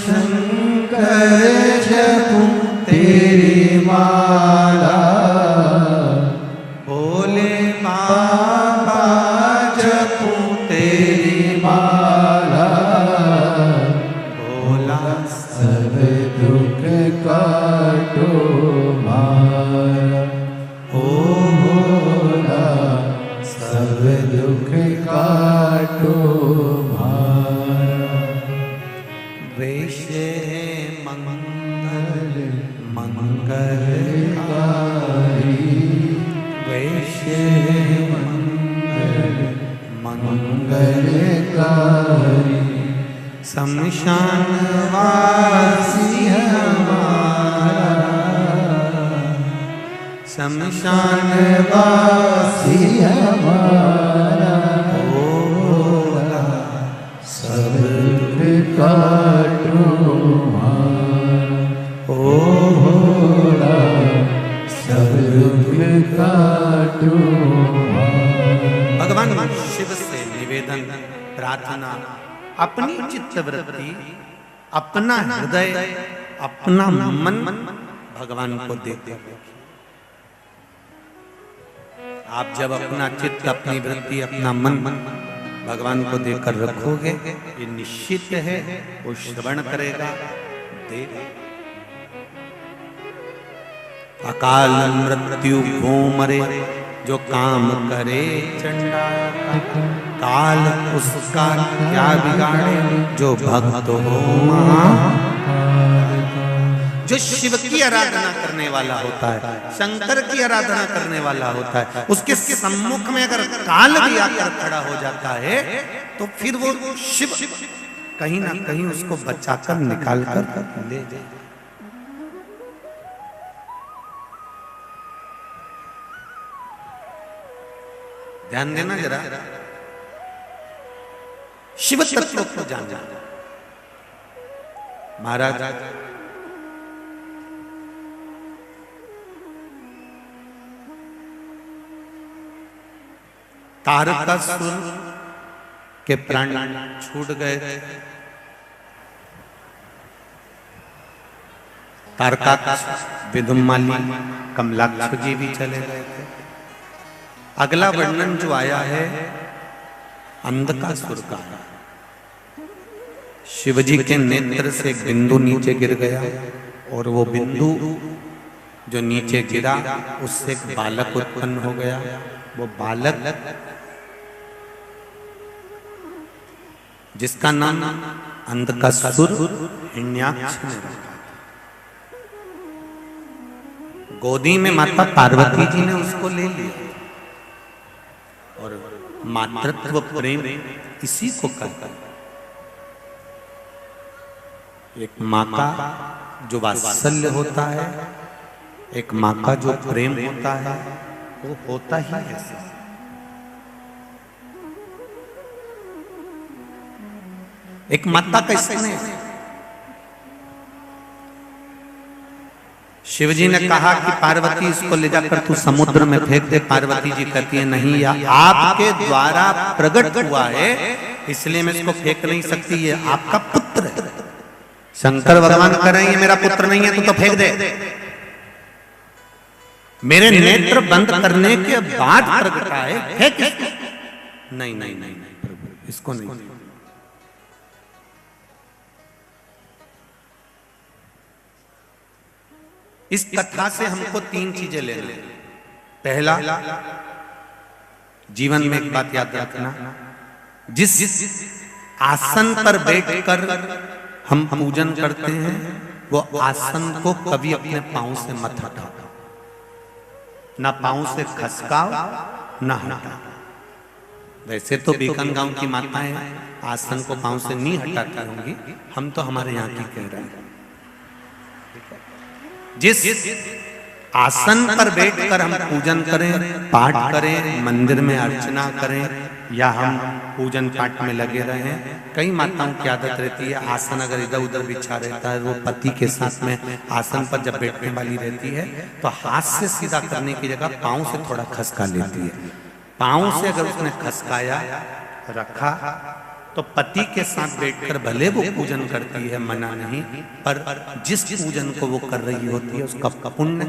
शंकर जपूं तेरी माला, बाबा जपूं तेरी माला, भोला सब दुख काटो मारा, ओ भोला सब दुख काटो मारा। वैसे मंगल मंगलकारी, वैसे मंगल मंगलकारी, शमशान वासी हमारा, शमशान वासी हमारा, भोला सब दुख काटो मारा, ओ भोला सब दुख काटो। भगवान शिव से निवेदन प्रार्थना, अपनी चित्तवृत्ति, अपना हृदय, अपना मन भगवान को देकर। आप जब अपना चित्त, अपनी वृत्ति, अपना मन भगवान को देकर रखोगे, ये निश्चित है वो श्रवण करेगा, देगा। अकाल मृत्यु को मरे जो काम करे चंडाल, काल उसका क्या बिगाड़े जो भक्त हो महा। जो शिव की आराधना करने वाला होता है, शंकर की आराधना करने वाला होता है, उसके सम्मुख में अगर काल भी आकर खड़ा हो जाता है तो फिर वो शिव कहीं ना कहीं उसको बचाकर निकाल कर ले जाए। ध्यान देना जरा, शिव तत्व को जानना। महाराज तारकासुर के प्राण छूट गए थे। तारकासुर, विदुमाली, कमलाक्ष जी भी चले गए थे। अगला वर्णन जो आया है अंधकासुर का, शिवजी के नेत्र से एक बिंदु नीचे गिर गया और वो बिंदु जो नीचे गिरा उससे एक बालक उत्पन्न हो गया। वो बालक जिसका नाम अंधकासुर हिरण्याक्ष ने रखा। गोदी में माता पार्वती जी ने उसको ले लिया और मातृत्व प्रेम इसी को कहता है। एक माँ का जो वात्सल्य होता है, एक माँ का जो प्रेम होता है, वो होता ही ऐसे। एक माता का स्नेह। शिवजी ने कहा कि पार्वती इसको ले जाकर तू समुद्र में फेंक दे। पार्वती जी कहती है नहीं, या आपके द्वारा प्रकट हुआ है इसलिए मैं इसको फेंक नहीं सकती, ये आपका पुत्र है। शंकर भगवान कह रहे हैं ये मेरा पुत्र नहीं है, तू तो फेंक दे। मेरे नेत्र बंद करने के बाद प्रगटा है, फेंक इसको। नहीं नहीं नहीं प्रभु, इसको नहीं। इस कथा से हमको तीन चीजें लेना है। पहला, जीवन में एक बात याद रखना, जिस आसन पर बैठकर हम पूजन करते हैं वो आसन को कभी अपने पांव से मत हटाओ, ना पांव से खसकाओ ना हटाओ। वैसे तो बीकान गांव की माताएं आसन को पांव से नहीं हटाती होंगी, हम तो हमारे यहाँ की कह रहे हैं। जिस आसन पर बैठकर हम पूजन करें, पाठ करें, मंदिर में अर्चना करें या हम पूजन पाठ में लगे रहें, कई माताओं की आदत रहती है आसन अगर इधर उधर बिछा रहता है, वो पति के साथ में आसन पर जब बैठने वाली रहती है तो हाथ से सीधा करने की जगह पांव से थोड़ा खसका लेती है। पांव से अगर उसने खसकाया रखा तो पति के साथ बैठकर भले वो पूजन करती है, मना नहीं, पर जिस पूजन को वो कर रही होती है उसका पुण्य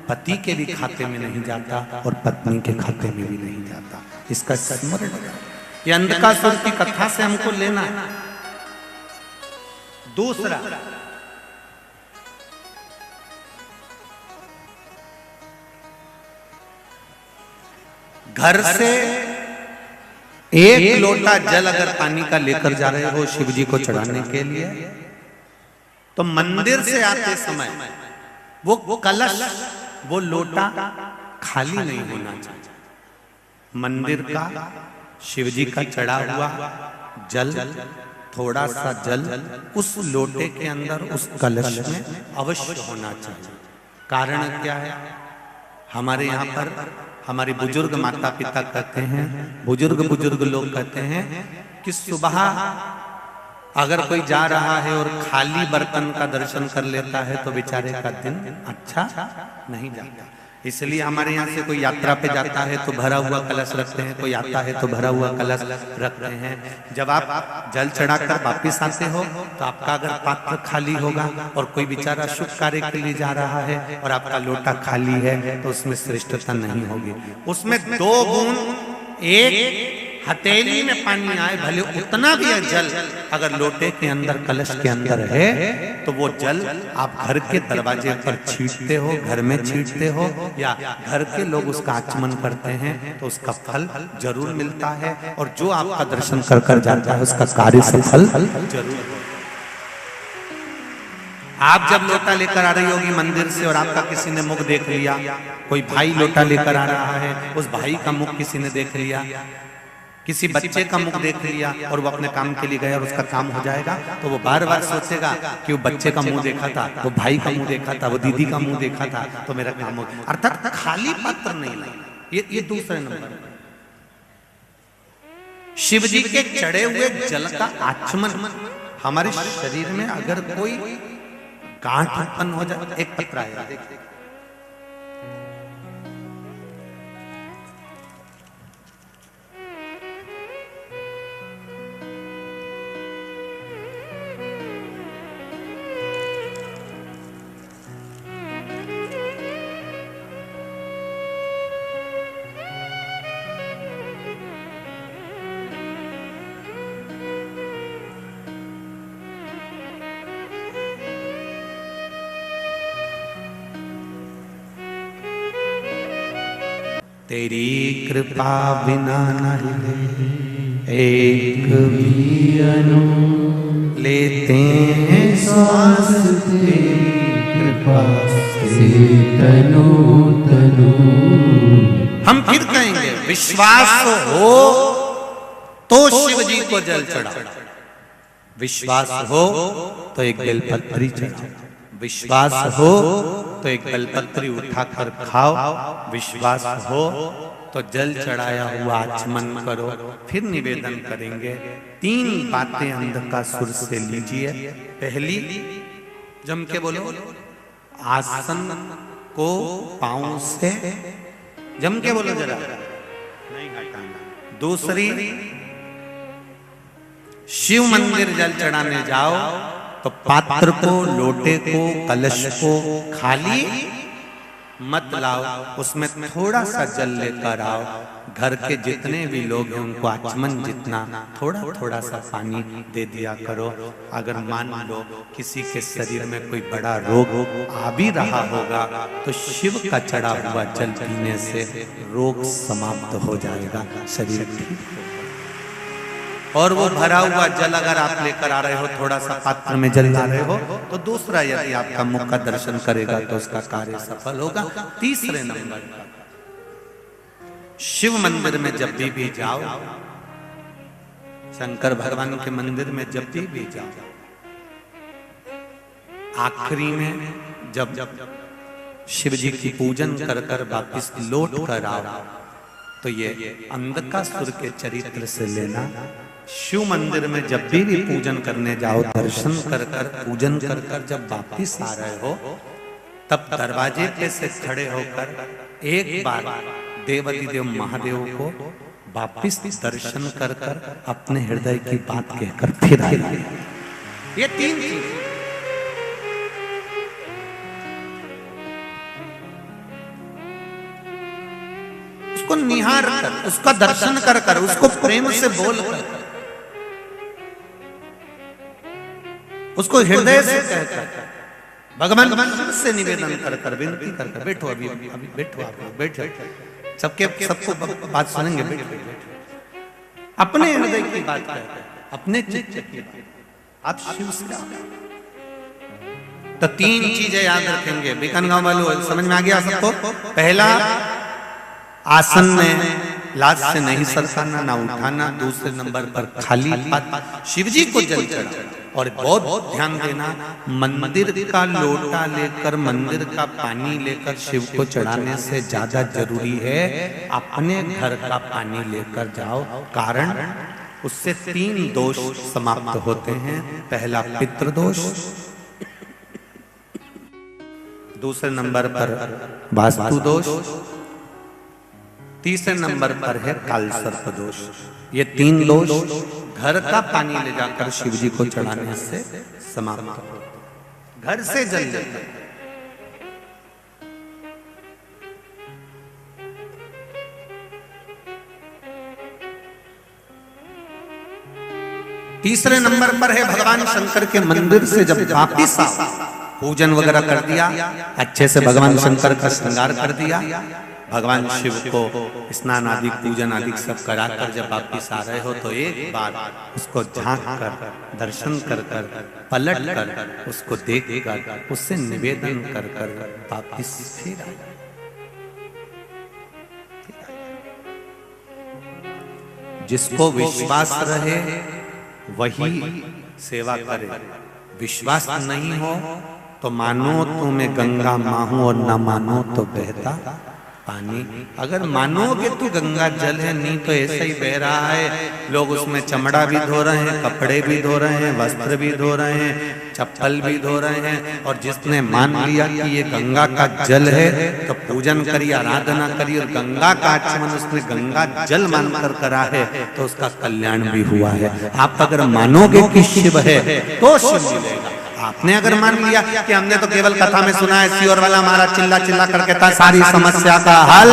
पति के भी खाते में नहीं जाता और पत्नी के खाते में भी नहीं जाता। इसका स्मरण ये अंधकासुर की कथा से हमको लेना है। दूसरा, घर से एक लोटा जल अगर पानी का लेकर जा रहे हो शिव जी को चढ़ाने के लिए, तो मंदिर से आते समय वो कलश, वो लोटा खाली नहीं होना चाहिए। मंदिर का शिव जी का चढ़ा हुआ जल, थोड़ा सा जल उस लोटे के अंदर, उस कलश में अवश्य होना चाहिए। कारण क्या है? हमारे यहाँ पर हमारे बुजुर्ग माता पिता कहते हैं, बुजुर्ग लोग कहते हैं कि सुबह अगर कोई जा रहा है और खाली बर्तन का दर्शन कर लेता है तो बेचारे का दिन अच्छा नहीं जाता। इसलिए हमारे यहाँ से कोई यात्रा पे जाता है तो भरा हुआ कलश रखते हैं, कोई आता है तो भरा हुआ कलश रखते हैं। जब आप जल चढ़ाकर वापिस आते हो तो आपका अगर पात्र खाली होगा और कोई बेचारा शुभ कार्य के लिए जा रहा है और आपका लोटा खाली है तो उसमें श्रेष्ठता नहीं होगी। उसमें 2 बूंद एक हथेली में पानी आए, भले उतना भी जल अगर लोटे के अंदर कलश के अंदर है तो वो जल आप घर के दरवाजे पर छींटते हो, घर में छींटते हो या घर के लोग उसका आचमन करते हैं तो उसका फल जरूर मिलता है। और जो आपका दर्शन कर कर जाता है उसका कार्य सफल जरूर। आप जब लोटा लेकर आ रही होगी मंदिर से और आपका किसी ने मुख देख लिया, कोई भाई लोटा लेकर आ रहा है, उस भाई का मुख किसी ने देख लिया, किसी बच्चे का मुख देख लिया और वो अपने काम के लिए गया और उसका काम हो जाएगा तो वो बार बार सोचेगा कि वो बच्चे का मुंह देखा था, वो भाई का मुंह देखा था, वो दीदी का मुंह देखा था तो मेरा काम हो। अर्थात खाली पात्र नहीं लाना, ये दूसरे नंबर। शिव जी के चढ़े हुए जल का आचमन, हमारे शरीर में अगर कोई गांठ उत्पन्न हो जाए, एक पत्र आया देखिए, तेरी कृपा बिना नहीं एक भी अनु लेते हैं श्वास, तेरी कृपा से तनु तनु। हम फिर कहेंगे विश्वास हो तो शिव जी को जल चढ़ाओ, विश्वास हो तो एक बेलपत्री चढ़ाओ, विश्वास हो तो एक बेलपत्री उठाकर खाओ, विश्वास हो तो जल चढ़ाया हुआ आचमन करो। फिर निवेदन करेंगे 3 बातें अंधका सुर से लीजिए। पहली, जम के बोलो, आसन को पांव से जम के बोलो जरा, नहीं हटाना। दूसरी, शिव मंदिर जल चढ़ाने जाओ तो पात्र को, लोटे को, कलश को खाली मत लाओ, उसमें थोड़ा सा जल लेकर आओ। घर के जितने भी लोग हैं उनको आचमन जितना थोड़ा थोड़ा सा पानी दे दिया करो। अगर मान लो किसी के शरीर में कोई बड़ा रोग आ भी रहा होगा तो शिव का चढ़ा हुआ जल पीने से रोग समाप्त हो जाएगा, शरीर ठीक। और वो भरा हुआ जल अगर आप लेकर आ रहे हो, थोड़ा सा पात्र में जल ला रहे हो तो दूसरा, यदि आपका मुख का दर्शन करेगा तो उसका कार्य सफल होगा। तीसरे नंबर, शिव मंदिर में जब भी जाओ, शंकर भगवान के मंदिर में जब भी जाओ, आखिरी में जब शिव जी की पूजन कर कर वापिस लौट कर आओ तो ये अंधकासुर के चरित्र से लेना। शिव मंदिर में जब भी पूजन करने जाओ, दर्शन कर कर पूजन कर कर जब वापिस आ रहे हो तब दरवाजे पे से खड़े होकर एक बार देवाधिदेव देव महादेव को वापिस दर्शन कर कर अपने हृदय की बात कहकर फिर आए। ये 3 चीज, उसको निहार कर, उसका दर्शन कर कर, उसको प्रेम से बोल कर, उसको हृदय से कहकर, भगवान से निवेदन कर कर, विनती कर कर, बैठो अभी अभी बैठो, आप बैठो, सबको बात सुनेंगे, बैठो, अपने हृदय की बात कहकर, अपने चित्त की बात आप शिव से। तो 3 चीजें याद रखेंगे। बीकानेर वालों, समझ में आ गया सबको? पहला, आसन में लाज से नहीं सरकाना, ना उठाना। दूसरे नंबर पर खाली शिव जी को जल चढ़ाना। और बहुत ध्यान देना, मंदिर का लोटा लेकर, मंदिर का पानी लेकर शिव को चढ़ाने से ज्यादा जरूरी है अपने घर का पानी लेकर जाओ। कारण उससे 3 दोष समाप्त होते हैं। पहला पितृदोष, दूसरे नंबर पर वास्तु दोष, तीसरे नंबर पर है काल सर्प दोष। ये 3 दोष घर का पानी ले जाकर शिव जी को चढ़ाने से समाप्त हो, घर से जल लेते। तीसरे नंबर पर है भगवान शंकर के मंदिर से जब वापिस आओ, पूजन वगैरह कर दिया, अच्छे से भगवान शंकर का श्रृंगार कर दिया, भगवान शिव को स्नान आदि पूजन आदि सब कराकर जब वापिस आ रहे हो तो एक बार उसको झांक कर, दर्शन कर कर, पलट कर, उसको देख कर, उससे निवेदन कर कर वापिस फिर आ। जिसको विश्वास रहे वही सेवा करे, विश्वास नहीं हो तो मानो तो मैं गंगा माँ हूं और न मानो तो बहता पानी। अगर मानोगे तो गंगा जल है, नहीं तो ऐसा ही बह रहा है। लोग उसमें चमड़ा भी धो रहे हैं, कपड़े भी धो रहे हैं, वस्त्र भी धो रहे हैं, चप्पल भी धो रहे हैं। और जिसने मान लिया कि ये गंगा का जल है तो पूजन करिए, आराधना करिए, और गंगा का आचमन उसने गंगा जल मानकर करा है तो उसका कल्याण भी हुआ है। आप अगर मानोगे कि शिव है तो शिव मिलेगा। आपने अगर मान लिया कि हमने तो केवल कथा में सुना है, सियोर वाला हमारा चिल्ला चिल्ला करके था सारी समस्या का हल,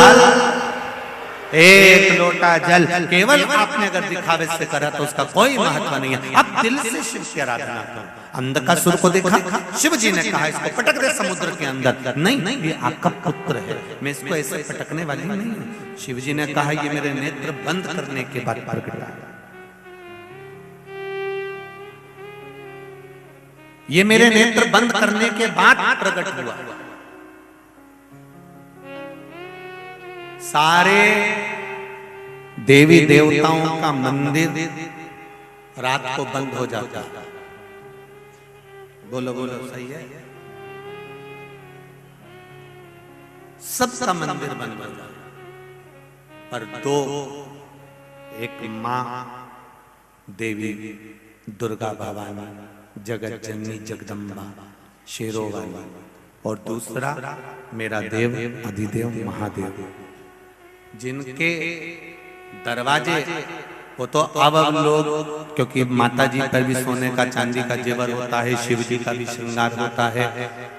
एक लोटा जल, केवल आपने अगर दिखावे से करा तो उसका कोई महत्व नहीं है। अब दिल से शिव की आराधना करो। अंधकासुर को देखा, शिव जी ने कहा इसको पटक दे समुद्र के अंदर। नहीं, ये आपका पुत्र है, मैं इसको ऐसे पटकने वाली नहीं हूं। शिव जी ने कहा ये मेरे नेत्र बंद करने के बाद प्रकट हुआ, ये मेरे नेत्र बंद करने के बाद प्रकट हुआ। सारे देवी देवताओं का मंदिर रात को बंद हो जाता। बोलो बोलो, सही है? सबका मंदिर बंद हो जाता, पर दो, एक मां देवी दुर्गा भवानी, जगत जननी जगदम्बा शेरों वाली, और दूसरा मेरा देव अधिदेव महादेव, जिनके दरवाजे वो तो अब लोग, क्योंकि माता जी पर भी सोने का चांदी का जेवर होता है, शिव जी का भी श्रृंगार होता है,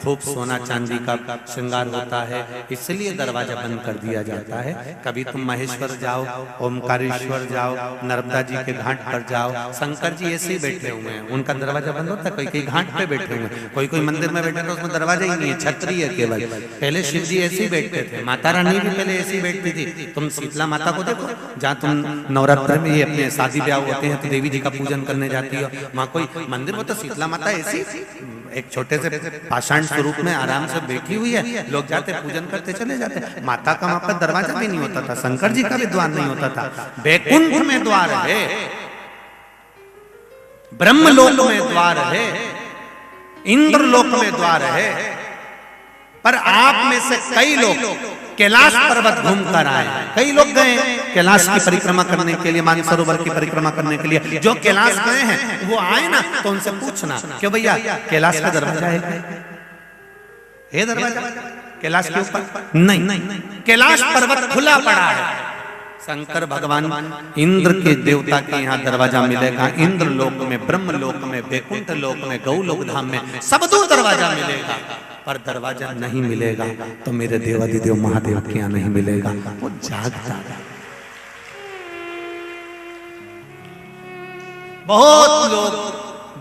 खूब सोना चांदी का श्रृंगार होता है, इसलिए दरवाजा बंद कर दिया जाता है। कभी तुम महेश्वर जाओ, ओमकारेश्वर जाओ, नर्मदा जी के घाट पर जाओ, शंकर जी ऐसे ही बैठे हुए हैं, उनका दरवाजा बंद होता है। कोई घाट पे बैठे हुए हैं, कोई मंदिर में बैठे तो उसमें दरवाजा ही नहीं है, छतरी है केवल। पहले शिव जी ऐसे ही बैठते थे, माता रानी भी पहले ऐसी बैठती थी। तुम शीतला माता को देखो, जहाँ तुम नवरात्र में अपने शादी ब्याह होते हैं तो देवी जी का पूजन करने जाती हो, वहां कोई मंदिर में तो शीतला माता ऐसी एक छोटे से पाषाण स्वरूप में आराम से बैठी हुई है, लोग जाते पूजन करते चले जाते। माता का वहां पर दरवाजा भी नहीं होता था, शंकर जी का भी द्वार नहीं होता था। बैकुंठ में द्वार है, ब्रह्मलोक में द्वार है, इंद्रलोक में द्वार है, पर आप में से कई लोग कैलाश पर्वत घूम कर आए। कई लोग गए कैलाश की परिक्रमा करने के लिए, मानसरोवर की परिक्रमा करने के लिए। जो कैलाश गए हैं वो आए ना तो उनसे पूछना, क्यों भैया कैलाश का दरवाजा है दरवाजा कैलाश के ऊपर? नहीं, कैलाश पर्वत खुला पड़ा है। शंकर भगवान इंद्र के देवता के यहाँ दरवाजा मिलेगा, इंद्र लोक में, ब्रह्म लोक में, वैकुंठ लोक में, गौलोक धाम में, सब दूर दरवाजा मिलेगा। पर दरवाजा नहीं मिलेगा तो मेरे देवाधिदेव महादेव के यहाँ नहीं मिलेगा, वो जागता है। बहुत लोग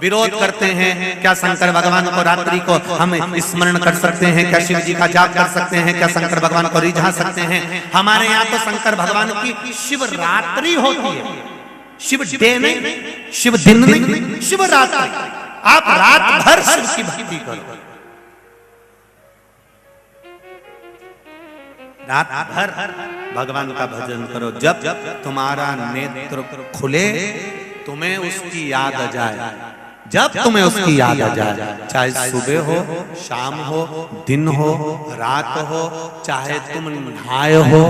विरोध करते हैं, क्या शंकर भगवान को रात्रि को हम स्मरण कर सकते हैं? क्या शिव जी का जाप कर सकते हैं? क्या शंकर भगवान को रिझा सकते हैं? हमारे यहाँ तो शंकर भगवान की शिवरात्रि होती है, शिव डे नहीं, शिव दिन नहीं, शिवरात्रि। आप रात भर शिव की भक्ति करो, रात भर भगवान का भजन करो। जब तुम्हारा नेत्र खुले तुम्हें उसकी याद आ जाए, जब तुम्हें उसकी याद आ जाए, चाहे सुबह हो, शाम हो, दिन हो, रात हो, चाहे तुम नहाए हो,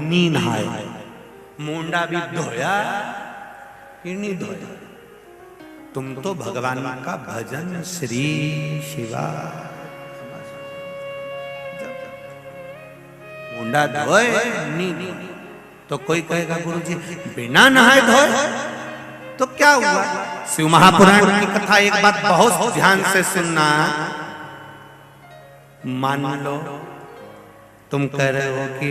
नी नहाए, मुंडा भी धोया कि नहीं धोया, तुम तो भगवान का भजन श्री शिवा मुंडा धोए नहीं, तो कोई कहेगा गुरुजी बिना नहाए धोए तो क्या हुआ? शिव महापुराण की कथा एक बात बहुत ध्यान से सुनना। मान लो तुम कह रहे हो कि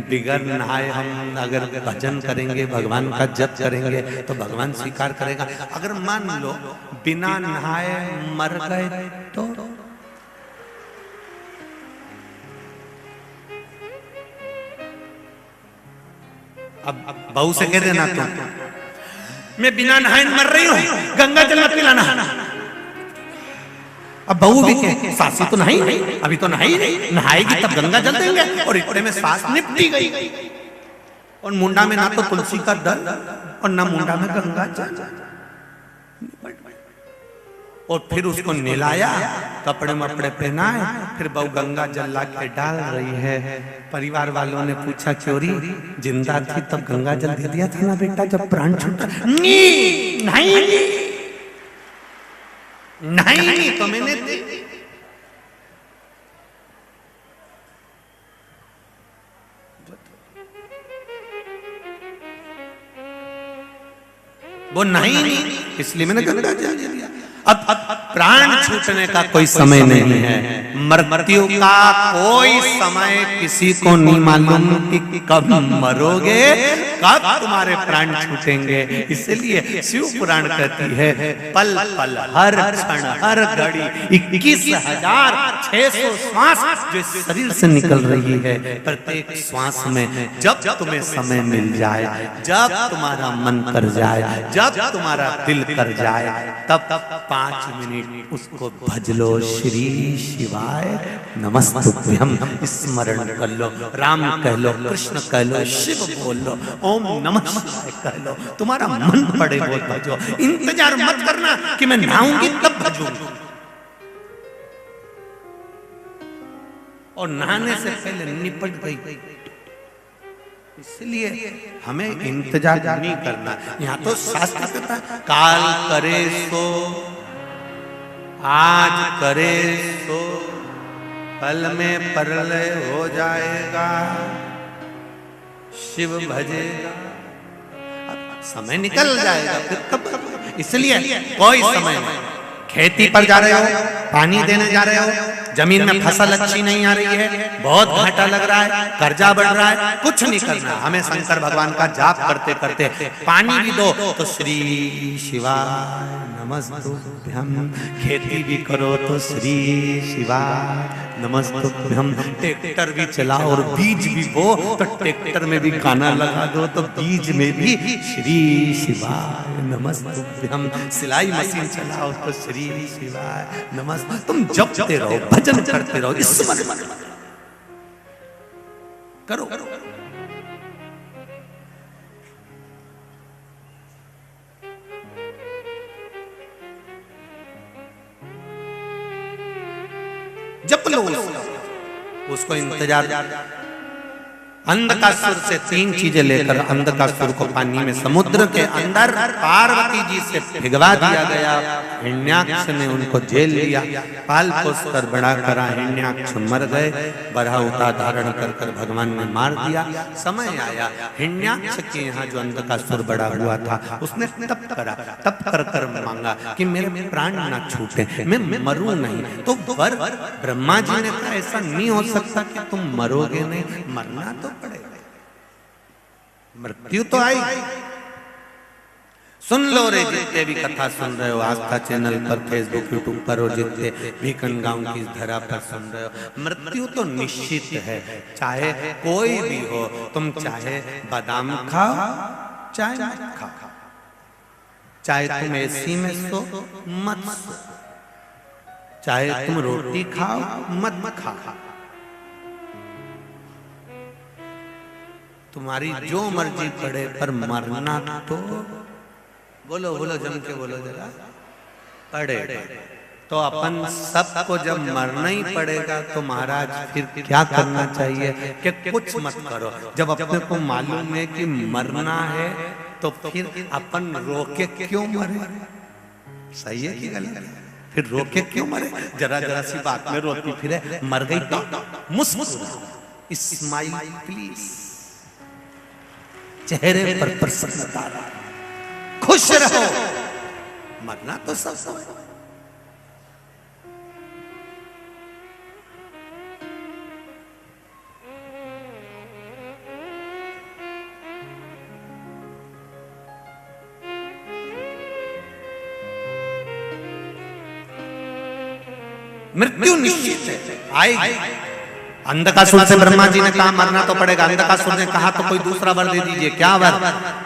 बिगर नहाए हम अगर भजन करेंगे, भगवान का जप करेंगे तो भगवान स्वीकार करेगा। अगर मान लो बिना नहाए मर गए तो अब बहू से कह देना तुम मैं बिना नहाए मर रही हूं, गंगा जल मत पिलाना। अब बहू भी कहे सासी तो नहाई नहीं, अभी तो नहाई नहीं, नहाएगी तब गंगा जल देंगे, और इतने में सास निपटी गई। और मुंडा में ना तो तुलसी का दल और ना मुंडा में गंगा जल, और फिर उसको नहलाया, कपड़े मपड़े पहनाए, फिर बहू गंगा जल ला के डाल रही है। परिवार वालों ने पूछा चोरी जिंदा थी तब गंगा जल दे दिया था ना बेटा जब प्राण छूटा? नहीं तो मैंने वो नहीं, इसलिए मैंने गंगा जल दिया। अब प्राण छूटने का कोई समय नहीं है, मृत्यु का कोई समय किसी को नहीं मालूम कि कब मरोगे, कब तुम्हारे प्राण छूटेंगे। इसलिए शिव पुराण कहती है पल पल हर क्षण हर घड़ी 21,600 श्वास जो शरीर से निकल रही है, प्रत्येक श्वास में जब तुम्हें समय मिल जाए, जब तुम्हारा मन कर जाए, जब तुम्हारा दिल कर जाए, तब 5 मिनट उसको भज लो। श्री शिवाय नमस्तुभ्यम स्मरण कर लो, राम कह लो, कृष्ण कह लो, शिव बोल लो, ओम नमः शिवाय कह लो। तुम्हारा मन पड़े वो भजो, इंतजार मत करना कि मैं नहाऊंगी तब भजूंगी, और नहाने से पहले निपट गई। इसलिए हमें इंतजार नहीं करना। यहाँ तो शास्त्र कहता है काल करे सो, आज करे सो, कल में प्रलय हो जाएगा, शिव भजेगा, समय निकल जाएगा, फिर कब? इसलिए कोई समय नहीं। खेती पर जा रहे हो, पानी देने जा रहे हो, जमीन में फसल अच्छी नहीं आ रही है, बहुत घाटा लग रहा है, कर्जा बढ़ रहा है, कुछ नहीं करना, हमें शंकर भगवान का जाप करते करते पानी भी दो तो श्री शिवाय नमस्तुभ्यम, खेती भी करो तो श्री शिवाय नमस्तुभ्यम, ट्रैक्टर भी चलाओ और बीज भी बो तो ट्रैक्टर में भी गाना लगा दो तो बीज में भी श्री शिवाय नमस्तुभ्यम, सिलाई मशीन चलाओ तो श्री शिवाय नमस्तुभ्यम। तुम जपते रहो, भजन करते रहो, स्मरण करो। जप लो उसको इंतजार। अंधकासुर से 3 चीजें लेकर अंधकासुर को पानी में समुद्र के अंदर पार्वती जी से भिगवा दिया गया। हिरण्याक्ष ने उनको जेल लिया, पाल पोस कर बड़ा करा, हिरण्याक्ष मर गए, बड़ा अवतार धारण कर भगवान ने मार दिया। समय आया हिरण्याक्ष के यहाँ जो अंधकासुर बड़ा हुआ था उसने तप करा, तप कर कर मांगा कि मेरे प्राण ना छूटे, मैं मरूं नहीं। तो ब्रह्मा जी ने कहा ऐसा नहीं हो सकता कि तुम मरोगे नहीं, मरना तो पड़ेगा, मृत्यु तो आई। सुन लो रे जितने भी कथा सुन रहे हो, आस्था चैनल पर, फेसबुक, यूट्यूब पर, और जितने भी गांव की धरा पर सुन रहे हो, मृत्यु तो निश्चित है, चाहे कोई भी हो। तुम चाहे बादाम खाओ चाहे मत खाओ, चाहे तुम एसी में सो मत सो, चाहे तुम रोटी खाओ मत खाओ, तुम्हारी जो मर्जी पड़े, पर मरना तो बोलो बोलो जम के बोलो जरा पड़ेगा। तो अपन सबको जब मरना ही पड़ेगा तो महाराज फिर क्या करना चाहिए कि कुछ मत करो। जब अपने को मालूम है कि मरना है तो फिर अपन रोके क्यों मरे? सही है कि गलत है? फिर रोके क्यों मरे? जरा जरा सी बात में रोती फिरे, मर गई तो मुस्कुराओ। स्माइल प्लीज, चेहरे पर प्रसन्नता, खुश रहो, मरना तो सब है। मृत्यु निश्चित है, आएगी। अंधकासुर से ब्रह्मा जी ने कहा मरना तो पड़ेगा। अंधकासुर ने कहा तो कोई दूसरा वर दे दीजिए। क्या वर?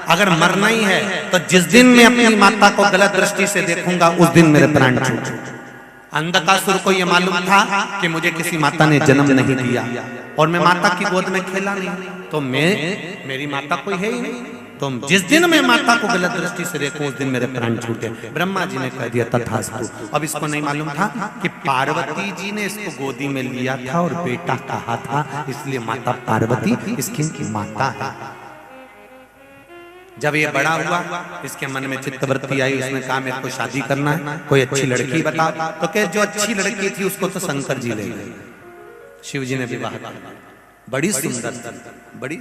अगर मरना ही है तो जिस दिन मैं अपनी माता को गलत दृष्टि से देखूंगा उस दिन मेरे प्राण छूट। अंधकासुर को यह मालूम था कि मुझे किसी माता ने जन्म नहीं दिया और मैं माता की गोद में खेला नहीं, तो मेरी माता कोई है ही नहीं। तो जिस दिन मैं माता को गलत दृष्टि से देखूं उस दिन मेरे प्राण छूटे। ब्रह्मा जी ने कह दिया तथास्तु। अब इसको नहीं मालूम था कि पार्वती जी ने इसको गोदी में लिया था और बेटा कहा था, इसलिए माता पार्वती इसकी माता है। जब ये बड़ा हुआ इसके मन में चित्तवृत्ति आई, उसने कहा मेरे को शादी करना है, कोई अच्छी लड़की बता। तो कह जो अच्छी लड़की थी उसको तो शंकर जी ले गए। शिव जी ने विवाह किया, बड़ी सुंदर थी, बड़ी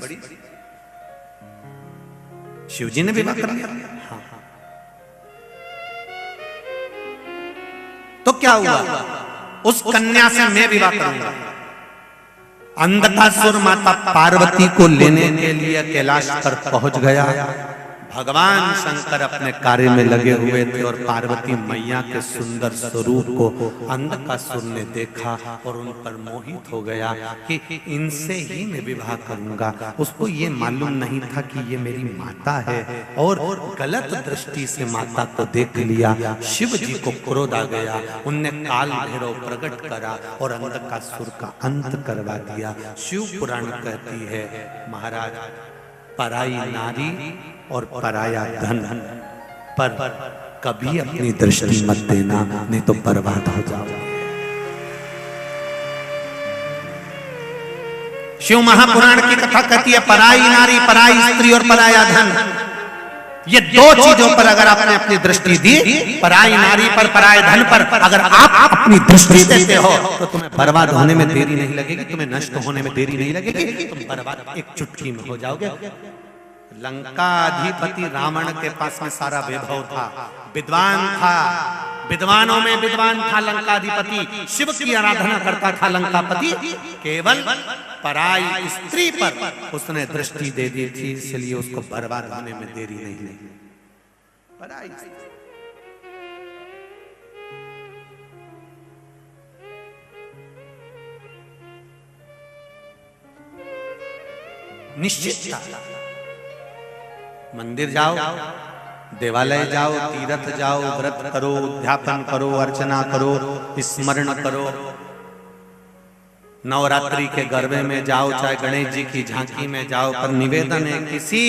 शिव जी ने विवाह कर लिया। हाँ। तो क्या हुआ? उस कन्या से मैं विवाह करूंगा। अंधकासुर माता पार्वती को लेने के लिए कैलाश पर पहुंच गया। भगवान शंकर अपने कार्य में लगे हुए थे और पार्वती मैया के सुंदर स्वरूप को अंधकासुर ने देखा और उन पर मोहित हो गया कि इनसे ही मैं विवाह करूंगा। उसको ये मालूम नहीं था कि ये मेरी माता है और गलत दृष्टि से माता को देख लिया। शिव जी को क्रोध आ गया, उनने काल भैरव प्रकट करा और अंधकासुर का अंत करवा दिया। शिव पुराण कहती है महाराज पराई नारी और पराया धन पर कभी अपनी दृष्टि मत देना, नहीं तो बर्बाद हो जाओगे। शिव महापुराण की कथा कहती है पराई नारी, पराई स्त्री और पराया धन, ये दो चीजों पर अगर आपने अपनी दृष्टि दी, पराई नारी पर, पराये धन पर अगर आप अपनी दृष्टि देते हो तो तुम्हें बर्बाद होने में देरी नहीं लगेगी, तुम्हें नष्ट होने में देरी नहीं लगेगी, तुम बर्बाद एक चुटकी में हो जाओगे। लंकाधिपति रावण के पास में सारा वैभव था, विद्वान था, विद्वानों में विद्वान था लंकाधिपति, शिव की आराधना करता था लंकापति। केवल पराई स्त्री पर उसने दृष्टि दे दी थी, इसलिए उसको बर्बाद होने में देरी नहीं लगी। पराई निश्चित था। मंदिर जाओ, देवालय जाओ, तीर्थ जाओ, व्रत करो, उद्यापन करो, अर्चना करो, स्मरण करो, नवरात्रि के गरबे में जाओ, चाहे गणेश जी की झांकी में जाओ, पर निवेदन है किसी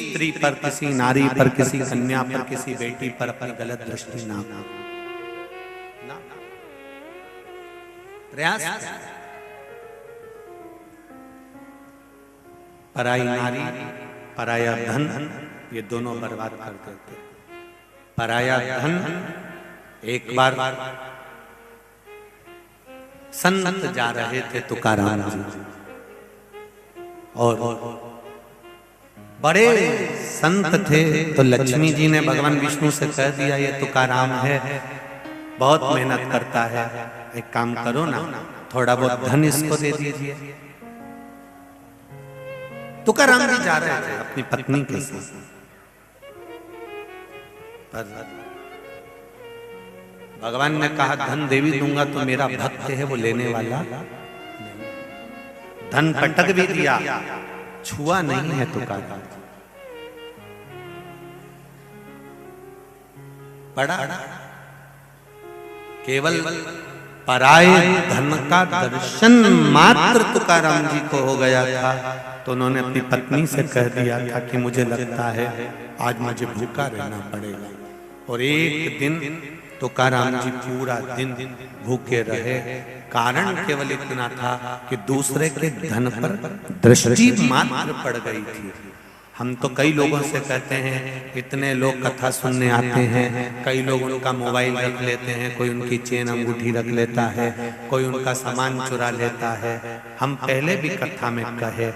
स्त्री पर, किसी नारी पर, किसी कन्या पर, किसी बेटी पर अपनी गलत दृष्टि ना प्रयास। पराई नारी, पराया धन, ये दोनों बर्बाद कर देते। पराया धन, एक बार संत जा रहे थे तुकाराम जी और बड़े संत थे, तो लक्ष्मी जी ने भगवान विष्णु से कह दिया ये तुकाराम है, बहुत मेहनत करता है, एक काम करो ना, थोड़ा बहुत धन इसको दे दीजिए। तुकाराम जी जा रहे थे अपनी पत्नी के साथ, पर भगवान ने कहा धन देवी दूंगा तो मेरा भक्त है वो लेने वाला नहीं। धन पटक भी दिया, छुआ नहीं है तुकाराम। पड़ा केवल पराये धन का दर्शन मात्र तुकाराम जी को हो गया था, तो उन्होंने अपनी पत्नी से कह दिया था कि मुझे लगता है आज मुझे भूखा रहना पड़ेगा। और एक दिन तुकाराम जी पूरा दिन भूखे रहे। कारण केवल इतना था कि दूसरे के धन पर दृष्टि मात्र पड़ गई थी। हम तो कई लोगों से कहते हैं, इतने लोग कथा सुनने आते हैं, कई लोग उनका मोबाइल रख लेते हैं, कोई उनकी चेन अंगूठी रख लेता है, कोई उनका सामान चुरा लेता है। हम पहले भी कथा में कहे,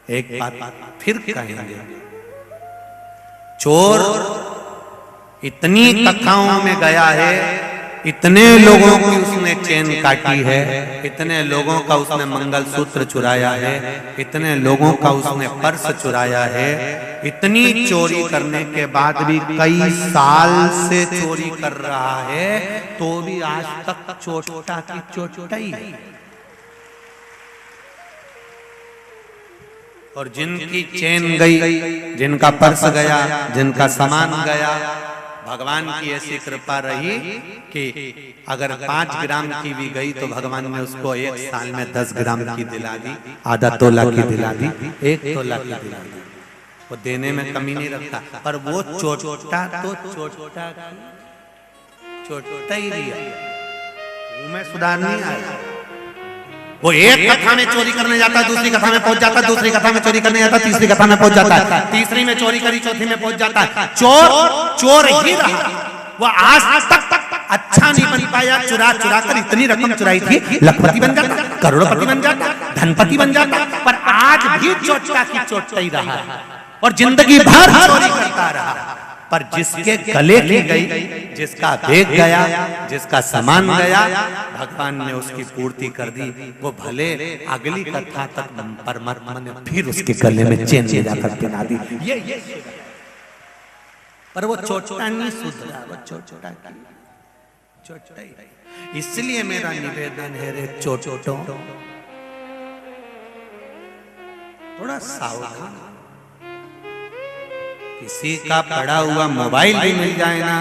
एक बात फिर कहेंगे, चोर इतनी कथाओं में गया है, इतने लोगों की उसने चेन काटी है, इतने लोगों का उसने मंगलसूत्र चुराया है, इतने लोगों का उसने पर्स चुराया है। इतनी चोरी करने के बाद भी कई साल से चोरी कर रहा है, तो भी आज तक चोटा की चोटाई है। और जिनकी चेन गई, जिनका पर्स गया, जिनका सामान गया, भगवान की ऐसी कृपा रही कि अगर 5 ग्राम की भी गई तो भगवान ने उसको 1 साल में 10 ग्राम की दिला दी, आधा तोला की दिला दी, 1 तोला की दिला दी। वो देने में कमी नहीं रखता, पर वो चोटा तो चोटा ही दिया, में सुधार नहीं आया। वो एक कथा में चोरी करने जाता है, दूसरी कथा में पहुंच जाता है, दूसरी कथा में चोरी करने जाता है, तीसरी कथा में पहुंच जाता है, तीसरी में चोरी करी, चौथी में पहुंच जाता है। चोर ही रहा। वो आज तक अच्छा नहीं बन पाया। चुरा कर इतनी रकम चुराई थी, लखपति बन जाता, करोड़पति बन जाता, धनपति बन जाता, पर आज भी चोटा की चोटा ही रहा और जिंदगी भर चोरी करता रहा। पर जिसके गले की गई, जिसका बेग गया, जिसका सामान गया, भगवान ने उसकी पूर्ति कर दी। वो भले अगली कथा तक परमात्मा ने फिर उसके गले में चेन ले जाकर पहना दी। ये पर वो चोटा नहीं सुधरा, वो चोटा ही। इसलिए मेरा निवेदन है रे चोटों, थोड़ा सावधान। किसी का पड़ा हुआ मोबाइल भी मिल जाए ना,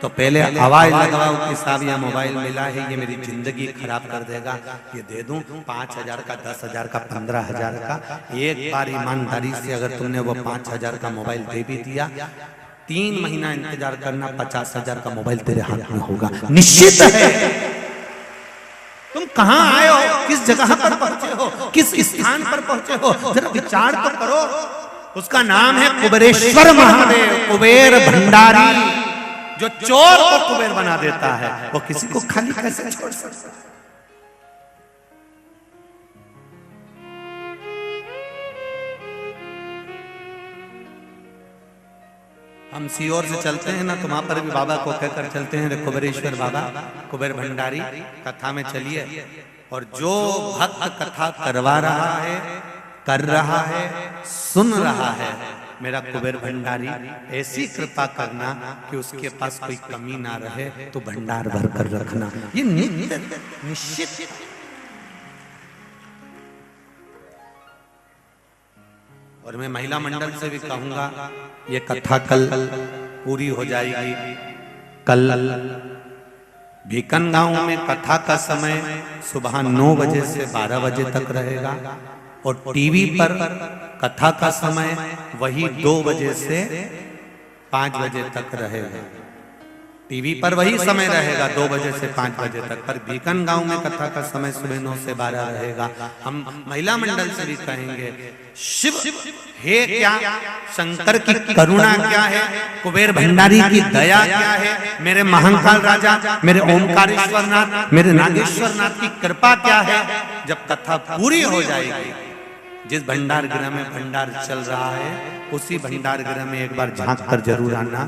तो पहले आवाज लगाओ कि साहब यह मोबाइल मिला है, ये मेरी जिंदगी खराब कर देगा, ये दे दूं 5,000 का, 10,000 का, 15,000 का। एक बार ईमानदारी से अगर तुमने वो 5,000 का मोबाइल दे भी दिया, 3 महीना इंतजार करना, 50,000 का मोबाइल तेरे हाथ में होगा, निश्चित है। तुम कहां आए हो, किस जगह पर पहुंचे हो, किस स्थान पर पहुंचे हो, जरा विचार तो करो। उसका नाम है कुबेरेश्वर महादेव, कुबेर भंडारी, जो चोर को कुबेर बना देता है। वो किसी को खाली कैसे छोड़ सकता है? हम सीओर से चलते हैं ना, तो वहां पर भी बाबा को कहकर चलते हैं, कुबेरेश्वर बाबा, कुबेर भंडारी, कथा में चलिए। और जो भक्त कथा करवा रहा है, कर रहा है, सुन रहा है, मेरा कुबेर भंडारी ऐसी कृपा करना कि उसके पास कोई कमी ना रहे, तो भंडार भर कर रखना, ये निश्चित। और मैं महिला मंडल से भी कहूंगा, ये कथा कल पूरी हो जाएगी। कल भीकन गांव में कथा का समय सुबह 9 बजे से 12 बजे तक रहेगा, और टीवी पर कथा का समय वही 2 बजे से 5 बजे तक रहेगा। टीवी पर वही समय रहेगा 2 बजे से 5 बजे तक, पर भीकन गांव में कथा का समय सुबह 9 से 12 रहेगा। हम महिला मंडल से भी कहेंगे, शिव है क्या, शंकर की करुणा क्या है, कुबेर भंडारी की दया क्या है, मेरे महाकाल राजा, मेरे ओमकारेश्वर नाथ, मेरे नागेश्वर नाथ की कृपा क्या है। जब कथा पूरी हो जाएगी, जिस भंडार गृह में भंडार चल रहा है, उसी भंडार गृह में एक बार झांक कर जरूर आना।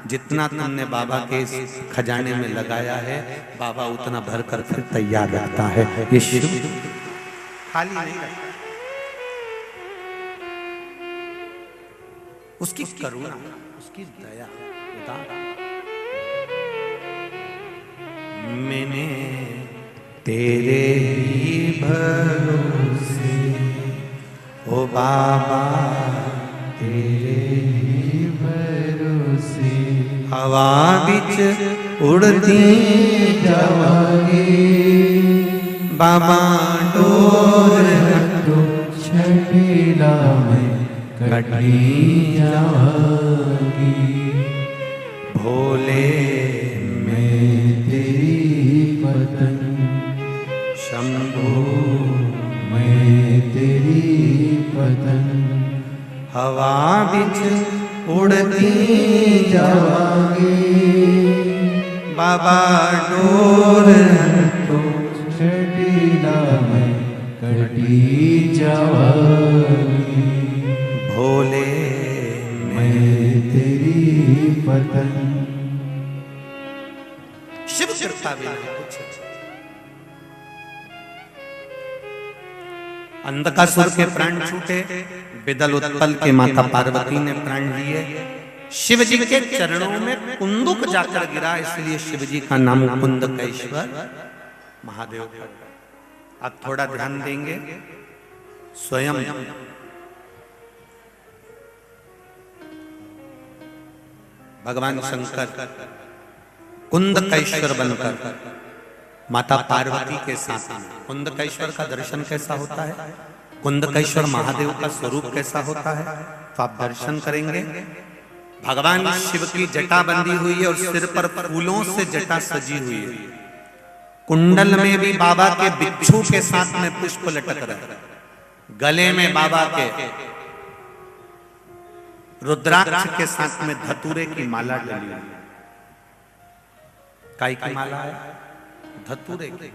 जितना तुमने बाबा के इस खजाने में लगाया है, बाबा उतना भर कर फिर तैयार रखता है। ये शिव खाली नहीं रखता, उसकी करुणा, उसकी दया। मैंने तेरे ही भरोसे, ओ बाबा तेरे ही भरोसे, हवा बिच उड़ती जावांगे, बाबा डोर रखो छबीला में कटी जावांगी, भोले में तेरी पतंग, शंभो मैं तेरी पतंग, हवा बिच उड़ती जावांगी, बाबा डोर तो छड़ीला में कटी जावांगी, भोले मैं तेरी पतंग। शिव कृपा बिना कुछ। अंधकासुर के प्राण छूटे, विदल उत्पल के माता पार्वती ने प्राण लिए। शिव जी के चरणों में कुंदुक जाकर गिरा, इसलिए शिव जी का नाम कुंदकेश्वर महादेव पड़ा। अब थोड़ा ध्यान देंगे स्वयं भगवान शंकर कुंदकेश्वर बनकर माता पार्वती के साथ। कुंदकेश्वर का दर्शन कैसा होता है, कुंदकेश्वर महादेव का स्वरूप कैसा होता है, तो आप दर्शन करेंगे। भगवान शिव की जटा बंधी हुई है और सिर पर फूलों से जटा सजी हुई है। कुंडल में भी बाबा के बिच्छू के साथ में पुष्प लटक रहा है। गले में बाबा के रुद्राक्ष के साथ में धतूरे की माला डली है। काय की माला है? धतूरे की।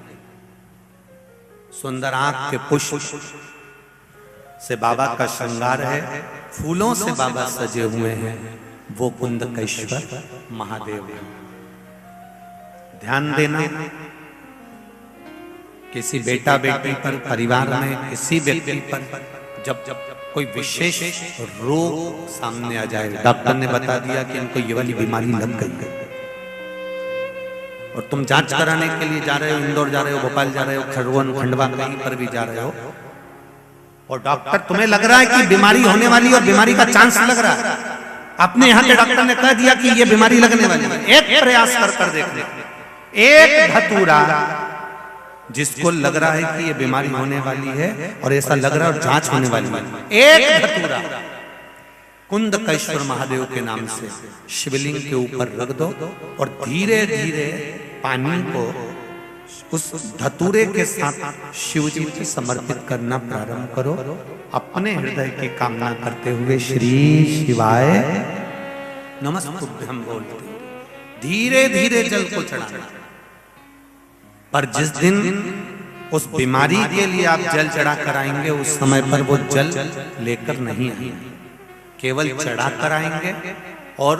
सुंदर आंख के पुष्प से बाबा का श्रृंगार है, फूलों से बाबा सजे हुए हैं, वो कुंदकेश्वर महादेव है। ध्यान देना, किसी बेटा बेटी पर, परिवार में किसी व्यक्ति पर जब कोई विशेष रोग सामने आ जाए, डॉक्टर ने बता दिया कि इनको ये वाली बीमारी लग गई है, और तुम जांच कराने के लिए जा रहे हो, इंदौर जा रहे हो, भोपाल जा रहे हो, खरगोन, खंडवा, कहीं पर भी जा रहे हो, और डॉक्टर तुम्हें लग रहा है कि बीमारी होने वाली और बीमारी का चांस लग रहा है, अपने यहाँ के डॉक्टर ने कह दिया कि ये बीमारी लगने वाली है, एक प्रयास कर देख, एक धतूरा जिसको लग रहा है कि ये बीमारी होने वाली है और ऐसा लग रहा है और जांच होने वाली है, एक धतूरा कुंदकेश्वर महादेव के नाम से शिवलिंग के ऊपर रख दो और धीरे धीरे पानी को उस धतूरे के साथ शिव जी को समर्पित करना प्रारंभ करो। अपने हृदय की कामना करते हुए श्री शिवाय नमस्तुभ्यं बोलते धीरे धीरे जल को चढ़ाना। पर जिस दिन उस बीमारी के लिए आप जल चढ़ा कर आएंगे, उस समय पर वो जल लेकर नहीं आएंगे, केवल चढ़ा कर आएंगे और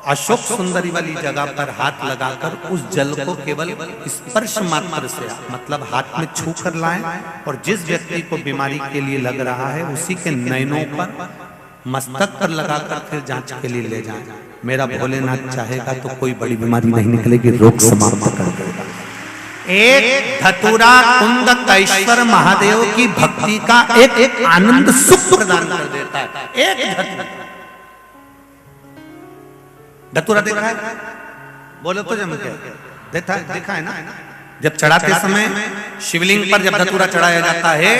अशोक सुंदरी वाली जगह पर हाथ लगाकर उस जल को केवल स्पर्श मात्र से, मतलब हाथ में छू कर लाएं, और जिस व्यक्ति को बीमारी के लिए लग रहा है उसी के नयनों पर, मस्तक पर लगाकर फिर जांच के लिए ले जाएं। मेरा भोलेनाथ चाहेगा तो कोई बड़ी बीमारी नहीं निकलेगी, रोग समाप्त कर देगा। एक धतूरा कुंदकेश्वर महादेव की भक्ति का एक आनंद सुख प्रदान कर देता है। एक धतूरा देखा है, बोलो तो जम क्या देखा है ना। जब चढ़ाते समय शिवलिंग पर जब धतूरा चढ़ाया जाता है,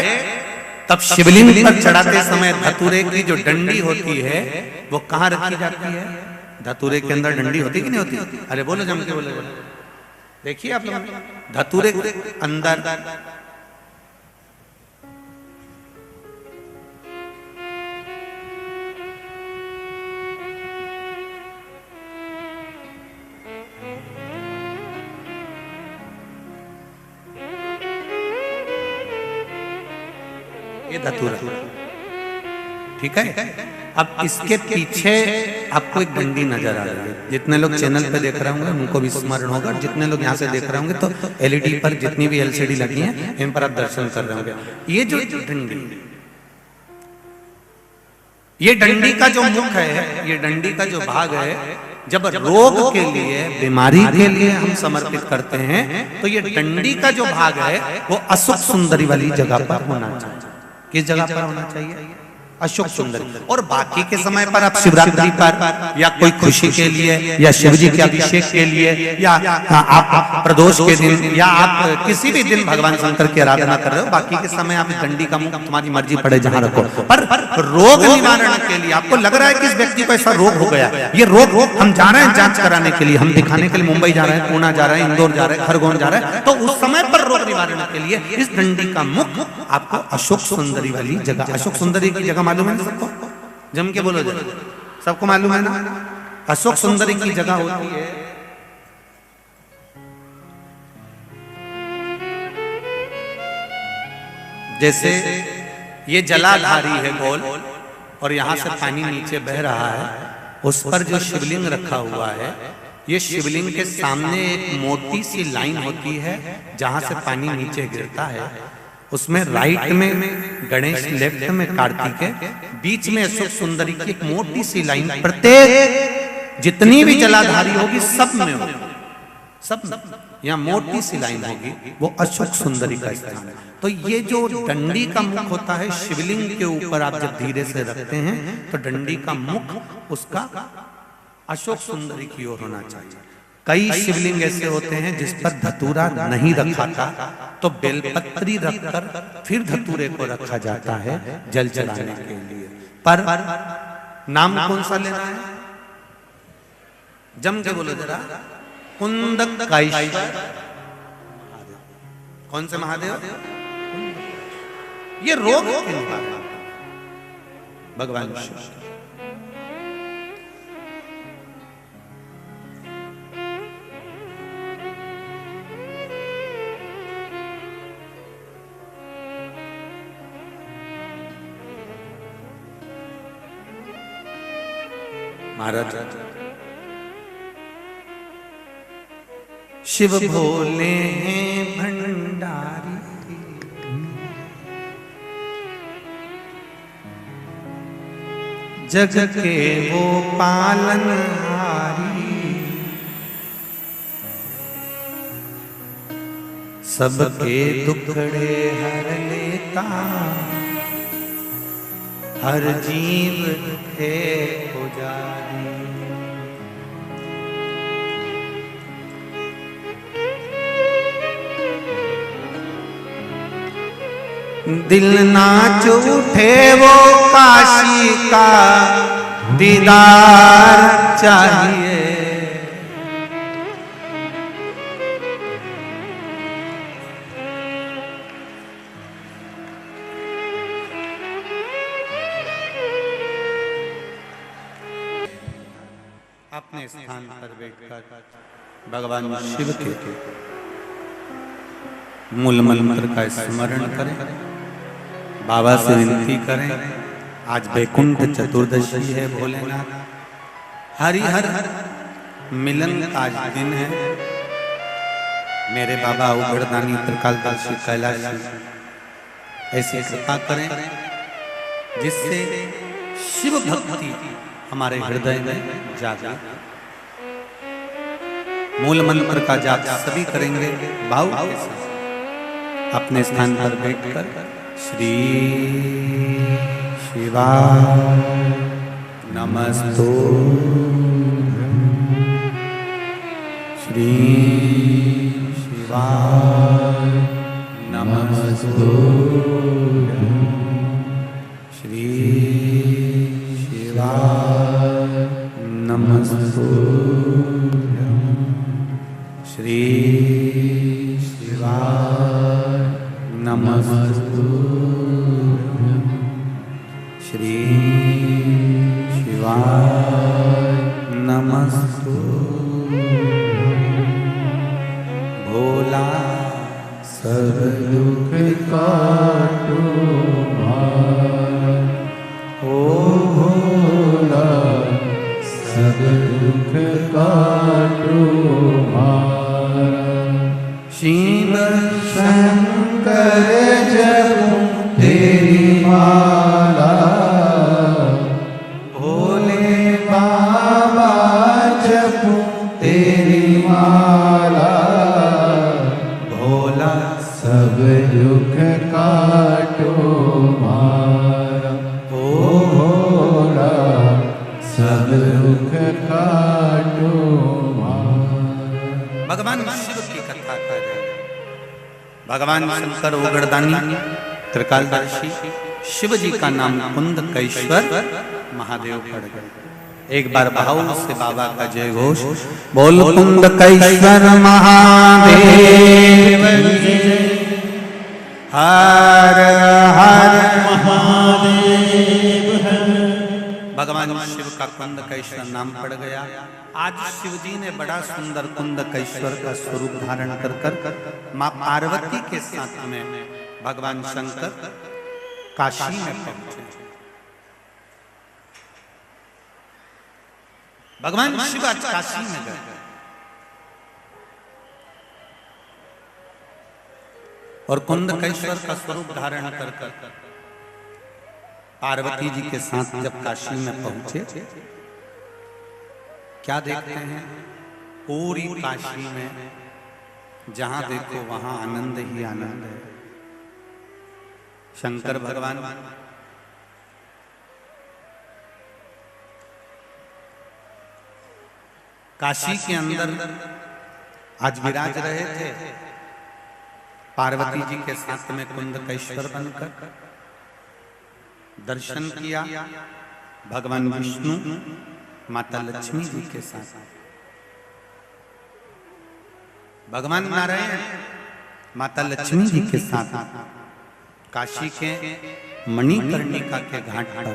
तब शिवलिंग पर चढ़ाते समय धतूरे की जो डंडी होती है वो कहाँ रखी जाती है? धतूरे के अंदर डंडी होती कि नहीं होती? अरे बोलो जम के बोलो। देखिए आप लोग, धतूरे के अंदर ये धतूरा, ठीक है। अब इसके पीछे आपको एक डंडी नजर आ रही है। जितने लोग चैनल पे देख रहे होंगे उनको भी स्मरण होगा, जितने लोग यहाँ से देख रहे होंगे तो एलईडी पर जितनी भी एलसीडी लगी है इन पर आप दर्शन कर रहे होंगे। ये जो डंडी, ये डंडी का जो मुख है, ये डंडी का जो भाग है, जब रोग के लिए, बीमारी के लिए हम समर्पित करते हैं तो ये डंडी का जो भाग है वो अशोक सुंदरी वाली जगह पर होना चाहिए। किस जगह पर होना चाहिए? अशोक सुंदरी। और बाकी के समय पर आप शिवरात्रि पर या कोई खुशी के लिए या शिव जी के अभिषेक के लिए या आप प्रदोष के दिन या आप किसी भी दिन भगवान शंकर की आराधना कर रहे हो, बाकी के समय आप डंडी का मुख तुम्हारी मर्जी पड़े जहां रखो। पर रोग निवारण के लिए आपको लग रहा है कि इस व्यक्ति को ऐसा रोग हो गया, ये रोग हम जा रहे हैं जांच कराने के लिए, हम दिखाने के लिए मुंबई जा रहे हैं, पुणे जा रहे हैं, इंदौर जा रहे हैं, खरगोन जा रहे हैं, तो उस समय पर रोग निवारण के लिए इस डंडी का मुख आपको अशोक सुंदरी वाली जगह, अशोक सुंदरी की जगह मालूम है सबको? जम के बोलो जरा, सबको मालूम है ना अशोक सुंदरी की जगह होती है जैसे ये जलाधारी है गोल और यहां से पानी नीचे बह रहा है, उस पर जो शिवलिंग रखा हुआ है, ये शिवलिंग के सामने एक मोटी सी लाइन होती है जहां से पानी नीचे गिरता है। उसमें राइट में गणेश, लेफ्ट में कार्तिकेय, बीच में अशोक सुंदरी की एक मोटी सी लाइन, प्रत्येक जितनी भी जलाधारी होगी सब में होगी, सब यहाँ मोटी सी लाइन होगी, वो अशोक सुंदरी का स्थान है। तो ये जो डंडी का मुख होता है शिवलिंग के ऊपर, आप जब धीरे से रखते हैं तो डंडी का मुख उसका अशोक सुंदरी की ओर होना चाहिए। कई शिवलिंग ऐसे होते हैं जिस पर धतूरा नहीं रखा था, तो बेलपत्री रखकर फिर धतूरे को रखा जाता है जल चढ़ाने के लिए। पर नाम कौन सा लेना है? जम के बोलो जरा, कुंदकेश्वर। कौन से महादेव? ये रोग के निवारण भगवान शिव। महाराज शिव भोले हैं भंडारी, जग के वो पालनहारी, सबके दुखड़े हर लेता, हर जीव है पुजारी। दिल ना उठे वो काशी का दीदार चाहिए, अपने स्थान पर बैठकर भगवान शिव के मूल मंत्र का स्मरण करें, बाबा से विनती करें। आज वैकुंठ चतुर्दशी है, भोलेनाथ हरिहर मिलन का आज दिन है। मेरे बाबा उगड़दानी त्रिकालदर्शी कैलाशी ऐसी कृपा करें जिससे शिव भक्ति हमारे हृदय में जागे। मूल मंत्र का जाप सभी करेंगे भाव के साथ। अपने स्थान पर बैठकर श्री शिवाय नमस्तु, श्री शिवाय नमस्तु, श्री शिवाय नमस्तु, श्री शिवाय नमस्तु, श्री शिवाय नमस्तु। भोला सब दुख काटो ओ भोला, सब दुख काटो शिव शंकर जपूं तेरी माला, भोले बाबा जपूं तेरी माला, भोला सब दुख काटो मारा, ओ भोला सब दुख काटो मारा। भगवान शिव की कथा कर रहे हैं। भगवान शंकर उगड़दानी त्रिकालदर्शी शिव जी का नाम कुंदकेश्वर महादेव पड़ गए। एक बार भाव से बाबा का जय घोष बोल, कुंदकेश्वर महादेव हर हर महादेव भगवान शिव का कुंद कैश्वर नाम पड़ गया। आज शिव जी ने बड़ा सुंदर कुंद कैश्वर का स्वरूप धारण कर मां पार्वती के साथ में भगवान शंकर काशी में पहुंचे। भगवान शिव आज काशी में गए और कुंद कैश्वर का स्वरूप धारण कर पार्वती जी के साथ जब काशी में पहुंचे, क्या देखते हैं? पूरी काशी में जहां देखो वहां आनंद ही आनंद है। शंकर भगवान काशी के अंदर आज विराज रहे थे, पार्वती जी के साथ में कुंद कैश्वर बनकर दर्शन किया। भगवान विष्णु माता लक्ष्मी जी के साथ, भगवान नारायण माता लक्ष्मी जी के साथ काशी के मणिकर्णिका के घाट पर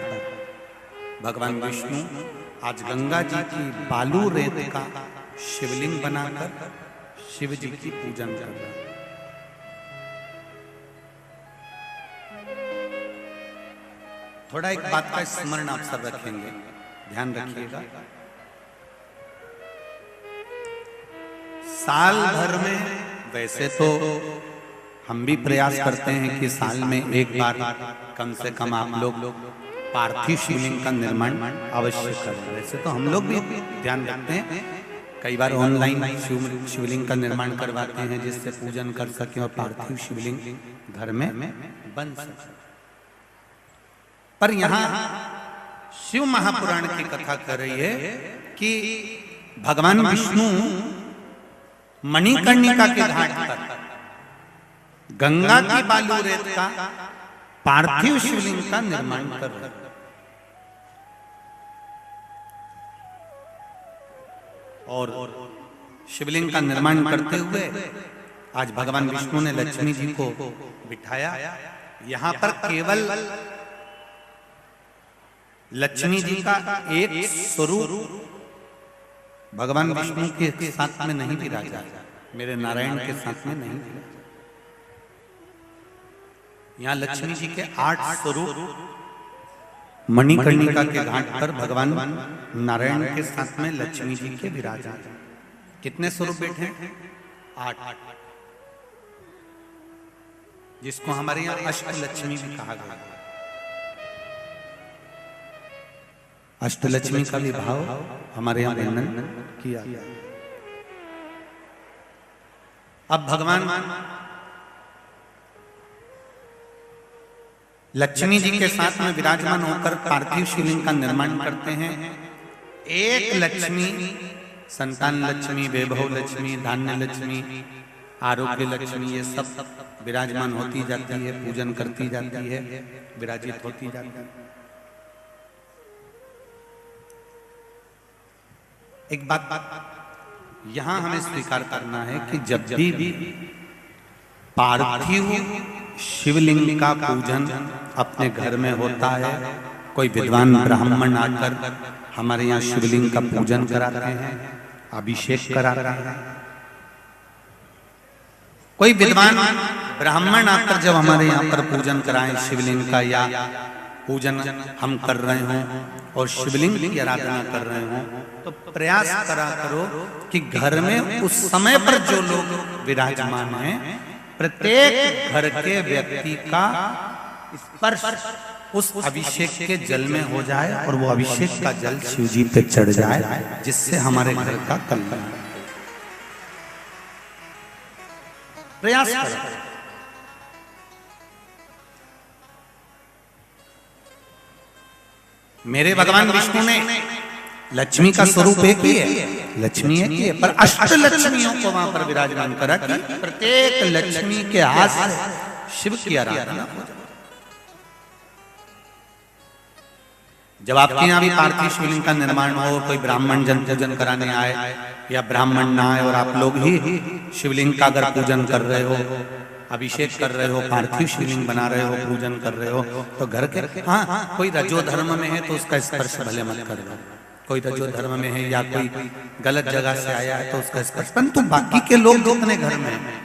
भगवान विष्णु आज गंगा जी की बालू रेत का शिवलिंग बनाकर शिव जी की पूजन कर रहे हैं। थोड़ा एक बात का स्मरण आप सब रखेंगे, ध्यान रखिएगा। साल भर में वैसे तो हम भी प्रयास करते हैं कि साल में एक बार कम से कम आप लोग पार्थिव शिवलिंग का निर्माण अवश्य करें। वैसे तो हम लोग भी ध्यान रखते हैं, कई बार ऑनलाइन शिवलिंग का निर्माण करवाते हैं जिससे पूजन कर सकें और पार्थिव शिवलिंग घर में बन सके। पर यहाँ शिव महापुराण की कथा कर रही है कि भगवान विष्णु मणिकर्णिका के घाट पर गंगा की बालू रेत का पार्थिव शिवलिंग का निर्माण कर रहे हैं। और शिवलिंग का निर्माण करते हुए आज भगवान विष्णु ने लक्ष्मी जी को बिठाया। यहां पर केवल लक्ष्मी जी का एक स्वरूप भगवान विष्णु के साथ में नहीं विराजा, मेरे नारायण के साथ में नहीं विराजा। यहाँ लक्ष्मी जी के 8 स्वरूप मणिकर्णिका के घाट पर भगवान नारायण के साथ में लक्ष्मी जी के विराजा। कितने स्वरूप बैठे? 8, जिसको हमारे यहाँ अष्टलक्ष्मी भी कहा गया। अष्टलक्ष्मी का भी भाव हमारे यहाँ वर्णन किया। अब भगवान लक्ष्मी जी के साथ में विराजमान होकर पार्थिव शिवलिंग का निर्माण करते हैं। एक लक्ष्मी, संतान लक्ष्मी, वैभव लक्ष्मी, धान्य लक्ष्मी, आरोग्य लक्ष्मी, ये सब विराजमान होती जाती है, पूजन करती जाती है, विराजित होती जाती है। एक बात यहां हमें स्वीकार करना है कि जब भी पार्थिव शिवलिंग का पूजन अपने घर में होता है, कोई विद्वान ब्राह्मण आकर हमारे यहाँ शिवलिंग का पूजन कराते हैं, अभिषेक कराते हैं। कोई विद्वान ब्राह्मण आकर जब हमारे यहाँ पर पूजन कराएं शिवलिंग का, या पूजन हम कर रहे हों और शिवलिंग की आराधना कर रहे हों, तो प्रयास करा करो कि घर में उस समय पर जो लोग विराजमान हैं, प्रत्येक घर के व्यक्ति का स्पर्श उस अभिषेक के जल में हो जाए और वो अभिषेक का जल शिव जी पे चढ़ जाए, जिससे हमारे घर का कल्याण। प्रयास करो। मेरे भगवान विष्णु ने लक्ष्मी का स्वरूप एक ही है, लक्ष्मी एक ही है, पर अष्ट लक्ष्मियों को वहां पर विराजमान करा कि प्रत्येक लक्ष्मी के हाथ से शिव की आराधना हो जाए। जब आपके यहाँ भी पार्थिव शिवलिंग का निर्माण हो, कोई ब्राह्मण जन पूजन कराने आए या ब्राह्मण ना आए और आप लोग ही शिवलिंग का अगर पूजन कर रहे हो, अभिषेक कर रहे हो, पार्थिव शिवलिंग बना रहे हो, पूजन कर रहे हो, तो घर के हाँ कोई रजो धर्म में है तो उसका स्पर्श भले मत कर दो, कोई रजो धर्म में है या कोई गलत जगह से आया है तो उसका स्पर्श, परंतु बाकी के लोग जो अपने घर में हैं,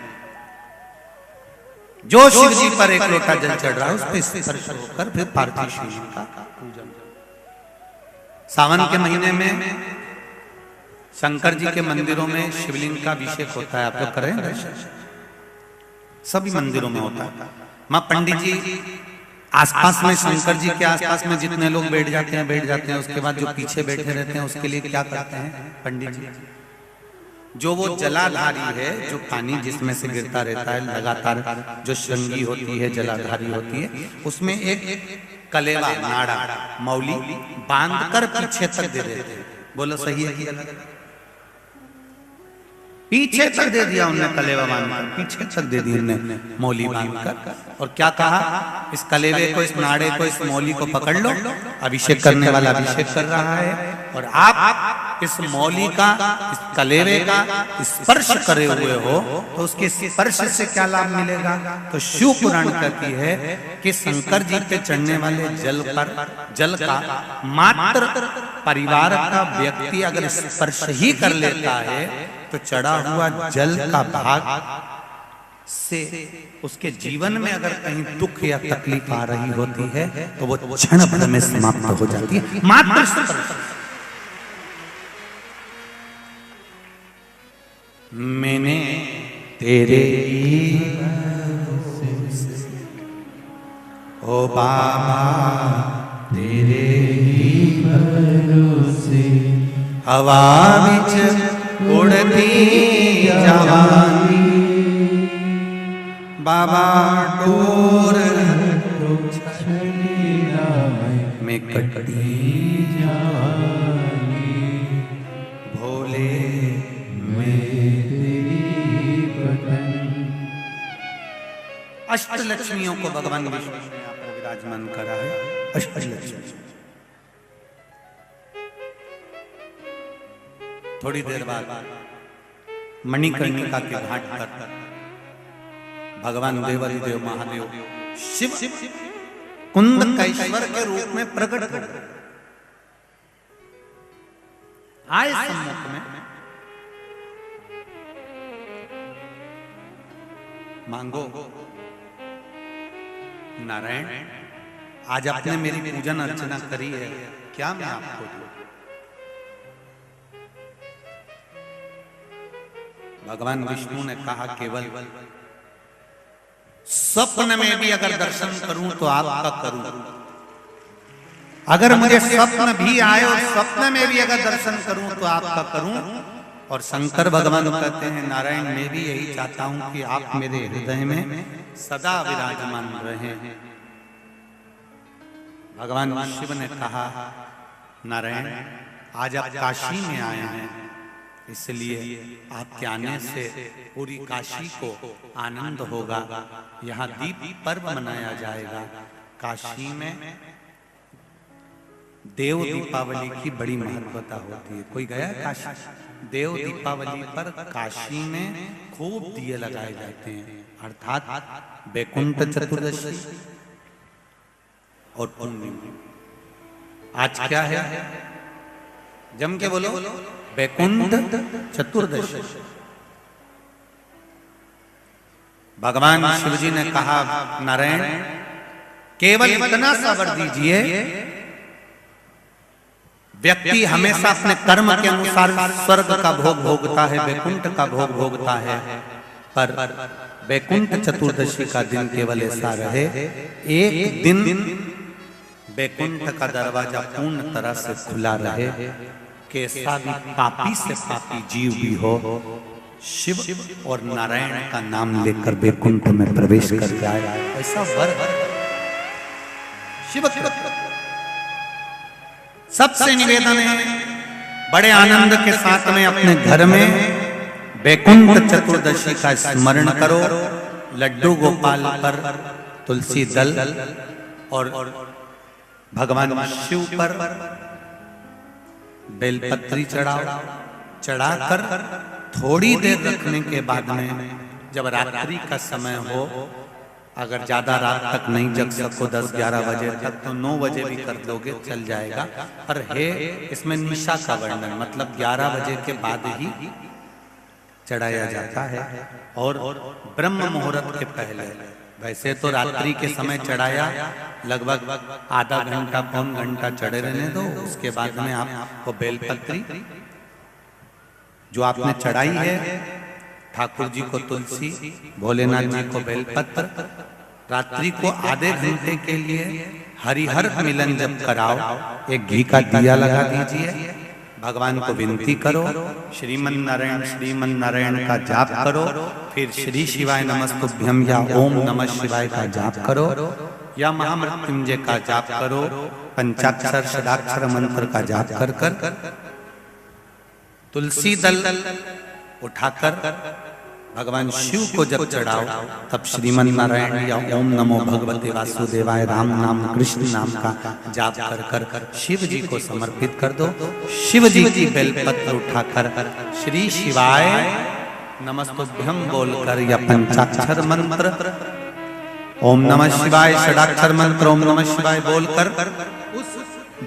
जो शिव जी पर एक लोटा जल चढ़ रहा है उस पर स्पर्श होकर फिर पार्थिव शिवलिंग का पूजन। सावन के महीने में शंकर जी के मंदिरों में शिवलिंग का अभिषेक होता है, आप लोग करें? सभी मंदिरों में होता है। माँ पंडित जी आसपास में, शंकर जी के आसपास में जितने लोग बैठ जाते हैं, उसके बाद जो पीछे बैठे रहते हैं उसके लिए क्या करते हैं पंडित जी? जो वो जलाधारी है, जो पानी जिसमें से गिरता रहता है लगातार, जो श्रृंगी होती है, जलाधारी होती है, उसमें एक कलेवा, नाड़ा, मौली बांधकर पीछे तक दे देते हैं। बोलो सही है कि गलत? पीछे तक दे दिया उन्होंने, कलेवा बांधकर पीछे तक दे दी उन्होंने मौली बांधकर, और क्या कहा, इस कलेवे को, इस नाड़े को, इस मौली को पकड़ लो, अभिषेक करने वाला अभिषेक कर रहा है, और आप इस मौली का, इस कलेवे का स्पर्श करे हुए हो तो उसके स्पर्श से क्या लाभ मिलेगा? तो शिव पुराण कहती है कि शंकर जी पे चढ़ने वाले जल का मात्र परिवार का व्यक्ति अगर स्पर्श ही कर लेता है तो चढ़ा हुआ जल का भाग से उसके जीवन में अगर कहीं दुख या तकलीफ आ रही होती है तो वो क्षण भर में समाप्त हो जाती है, मात्र स्पर्श। मैंने तेरे ओ बाबा तेरे ही भरोसे हवा विच उड़ती जवानी, बाबा डोर में कटती जवानी, भोले अष्टलक्ष्मियों को भगवान विष्णु ने यहाँ पर विराजमान करा है। अष्टलक्ष्मी थोड़ी देर बाद मणिकर्णिका के घाट पर भगवान देवाधिदेव महादेव शिव कुंद कैश्वर के रूप में प्रकट हो गए। आए सम्मुख में, मांगो नारायण, आज आपने मेरी पूजन अर्चना करी है, क्या मैं आपको दूं? भगवान विष्णु ने कहा केवल स्वप्न में भी अगर दर्शन करूं तो आपका करूं, अगर मुझे स्वप्न भी आए और स्वप्न में भी अगर दर्शन करूं तो आपका करूं। और शंकर भगवान कहते हैं नारायण, मैं भी यही चाहता हूं कि आप मेरे हृदय में सदा विराजमान रहें। भगवान शिव ने कहा नारायण, आज आप काशी में आए हैं, इसलिए आपके आने से पूरी काशी को आनंद होगा। यहाँ दीप पर्व मनाया जाएगा। काशी में देव दीपावली की बड़ी महत्वता होती है। कोई गया काशी? देव दीपावली पर काशी में खूब दिए लगाए जाते हैं, अर्थात बैकुंठ चतुर्दशी और पूर्णिमा। आज क्या है? जम के बोलो, बैकुंठ चतुर्दशी। भगवान शिव जी ने कहा नारायण, केवल इतना सा वर दीजिए, व्यक्ति हमेशा अपने कर्म के अनुसार स्वर्ग का भोग भोगता है, बैकुंठ का भोग भोगता है, पर बैकुंठ चतुर्दशी का दिन केवल ऐसा रहे, एक दिन बैकुंठ का दरवाजा पूर्ण तरह से खुला रहे, कैसा भी पापी से पापी जीव भी हो, शिव और नारायण का नाम लेकर बैकुंठ में प्रवेश कर जाए, ऐसा वर शिव। सबसे निवेदन है, बड़े आनंद के साथ में अपने घर में बैकुंठ चतुर्दशी का स्मरण करो। लड्डू गोपाल पर तुलसी दल और भगवान शिव पर बेलपत्री चढ़ाओ। चढ़ाकर थोड़ी देर रखने के बाद में जब रात्रि का समय हो, अगर ज्यादा रात तक नहीं जग सको 10-11 बजे तक, तो 9 बजे भी कर दोगे चल जाएगा। पर है इसमें निशा का वर्णन, मतलब 11 बजे के बाद ही चढ़ाया जाता है और ब्रह्म मुहूर्त के पहले। वैसे तो रात्रि के समय चढ़ाया लगभग आधा घंटा पौन घंटा चढ़े रहने दो, उसके बाद में आपको बेलपत्री जो आपने चढ़ाई है, ठाकुर जी को तुलसी, भोलेनाथ जी को बेलपत्र, रात्रि को आधे घंटे के लिए हरिहर मिलन जब कराओ, एक घी का दिया लगा दीजिए, भगवान को विनती करो, श्रीमन नारायण का जाप करो, फिर श्री शिवाय नमस्तुभ्यम या ओम नमः शिवाय का जाप करो, या महामृत्युंजय का जाप करो, पंचाक्षर षडाक्षर मंत्र का जाप कर कर तुलसी दल उठाकर भगवान शिव को जब चढ़ाओ, तब श्रीमन नारायण या ओम नमो भगवते वासुदेवाय राम नाम कृष्ण नाम का जाप कर कर शिव जी को समर्पित कर दो। शिव जी की बेलपत्र उठाकर श्री शिवाय नमस्तुभ्यम बोलकर या पंचाक्षर मंत्र ओम नमः शिवाय षडाक्षर मंत्र ओम नमः शिवाय बोलकर उस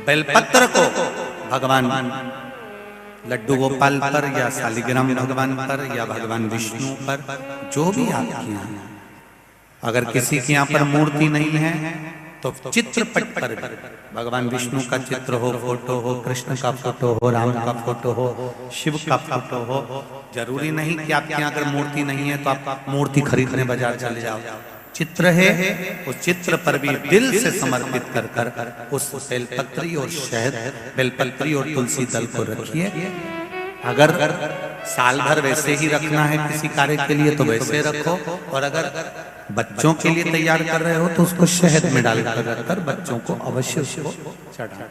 बेलपत्र को भगवान लड्डू गोपाल पर या शालिग्राम भगवान पर या भगवान विष्णु पर, जो भी आपके यहाँ, अगर किसी के यहाँ पर मूर्ति नहीं है तो चित्रपट पर भगवान विष्णु का चित्र हो, फोटो हो, कृष्ण का फोटो हो, राम का फोटो हो, शिव का फोटो हो। जरूरी नहीं कि आपके यहाँ अगर मूर्ति नहीं है तो आप मूर्ति खरीदने बाजार चले जाओ। चित्र है, उस चित्र पर भी दिल से समर्पित कर कर उस बेलपत्री और शहद, बेलपत्री और तुलसी दल को रखिए। अगर साल भर वैसे ही रखना है किसी कार्य के लिए तो वैसे रखो, और अगर बच्चों के लिए तैयार कर रहे हो तो उसको शहद में डालकर रखकर बच्चों को अवश्य उसको चढ़ा।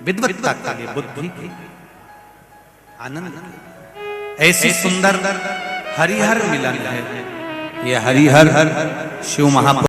विद्वत्ता के लिए, बुद्धि की, आनंद की ऐसी सुंदर हरिहर मिलन है ये। हरिहर शिव महापुरुष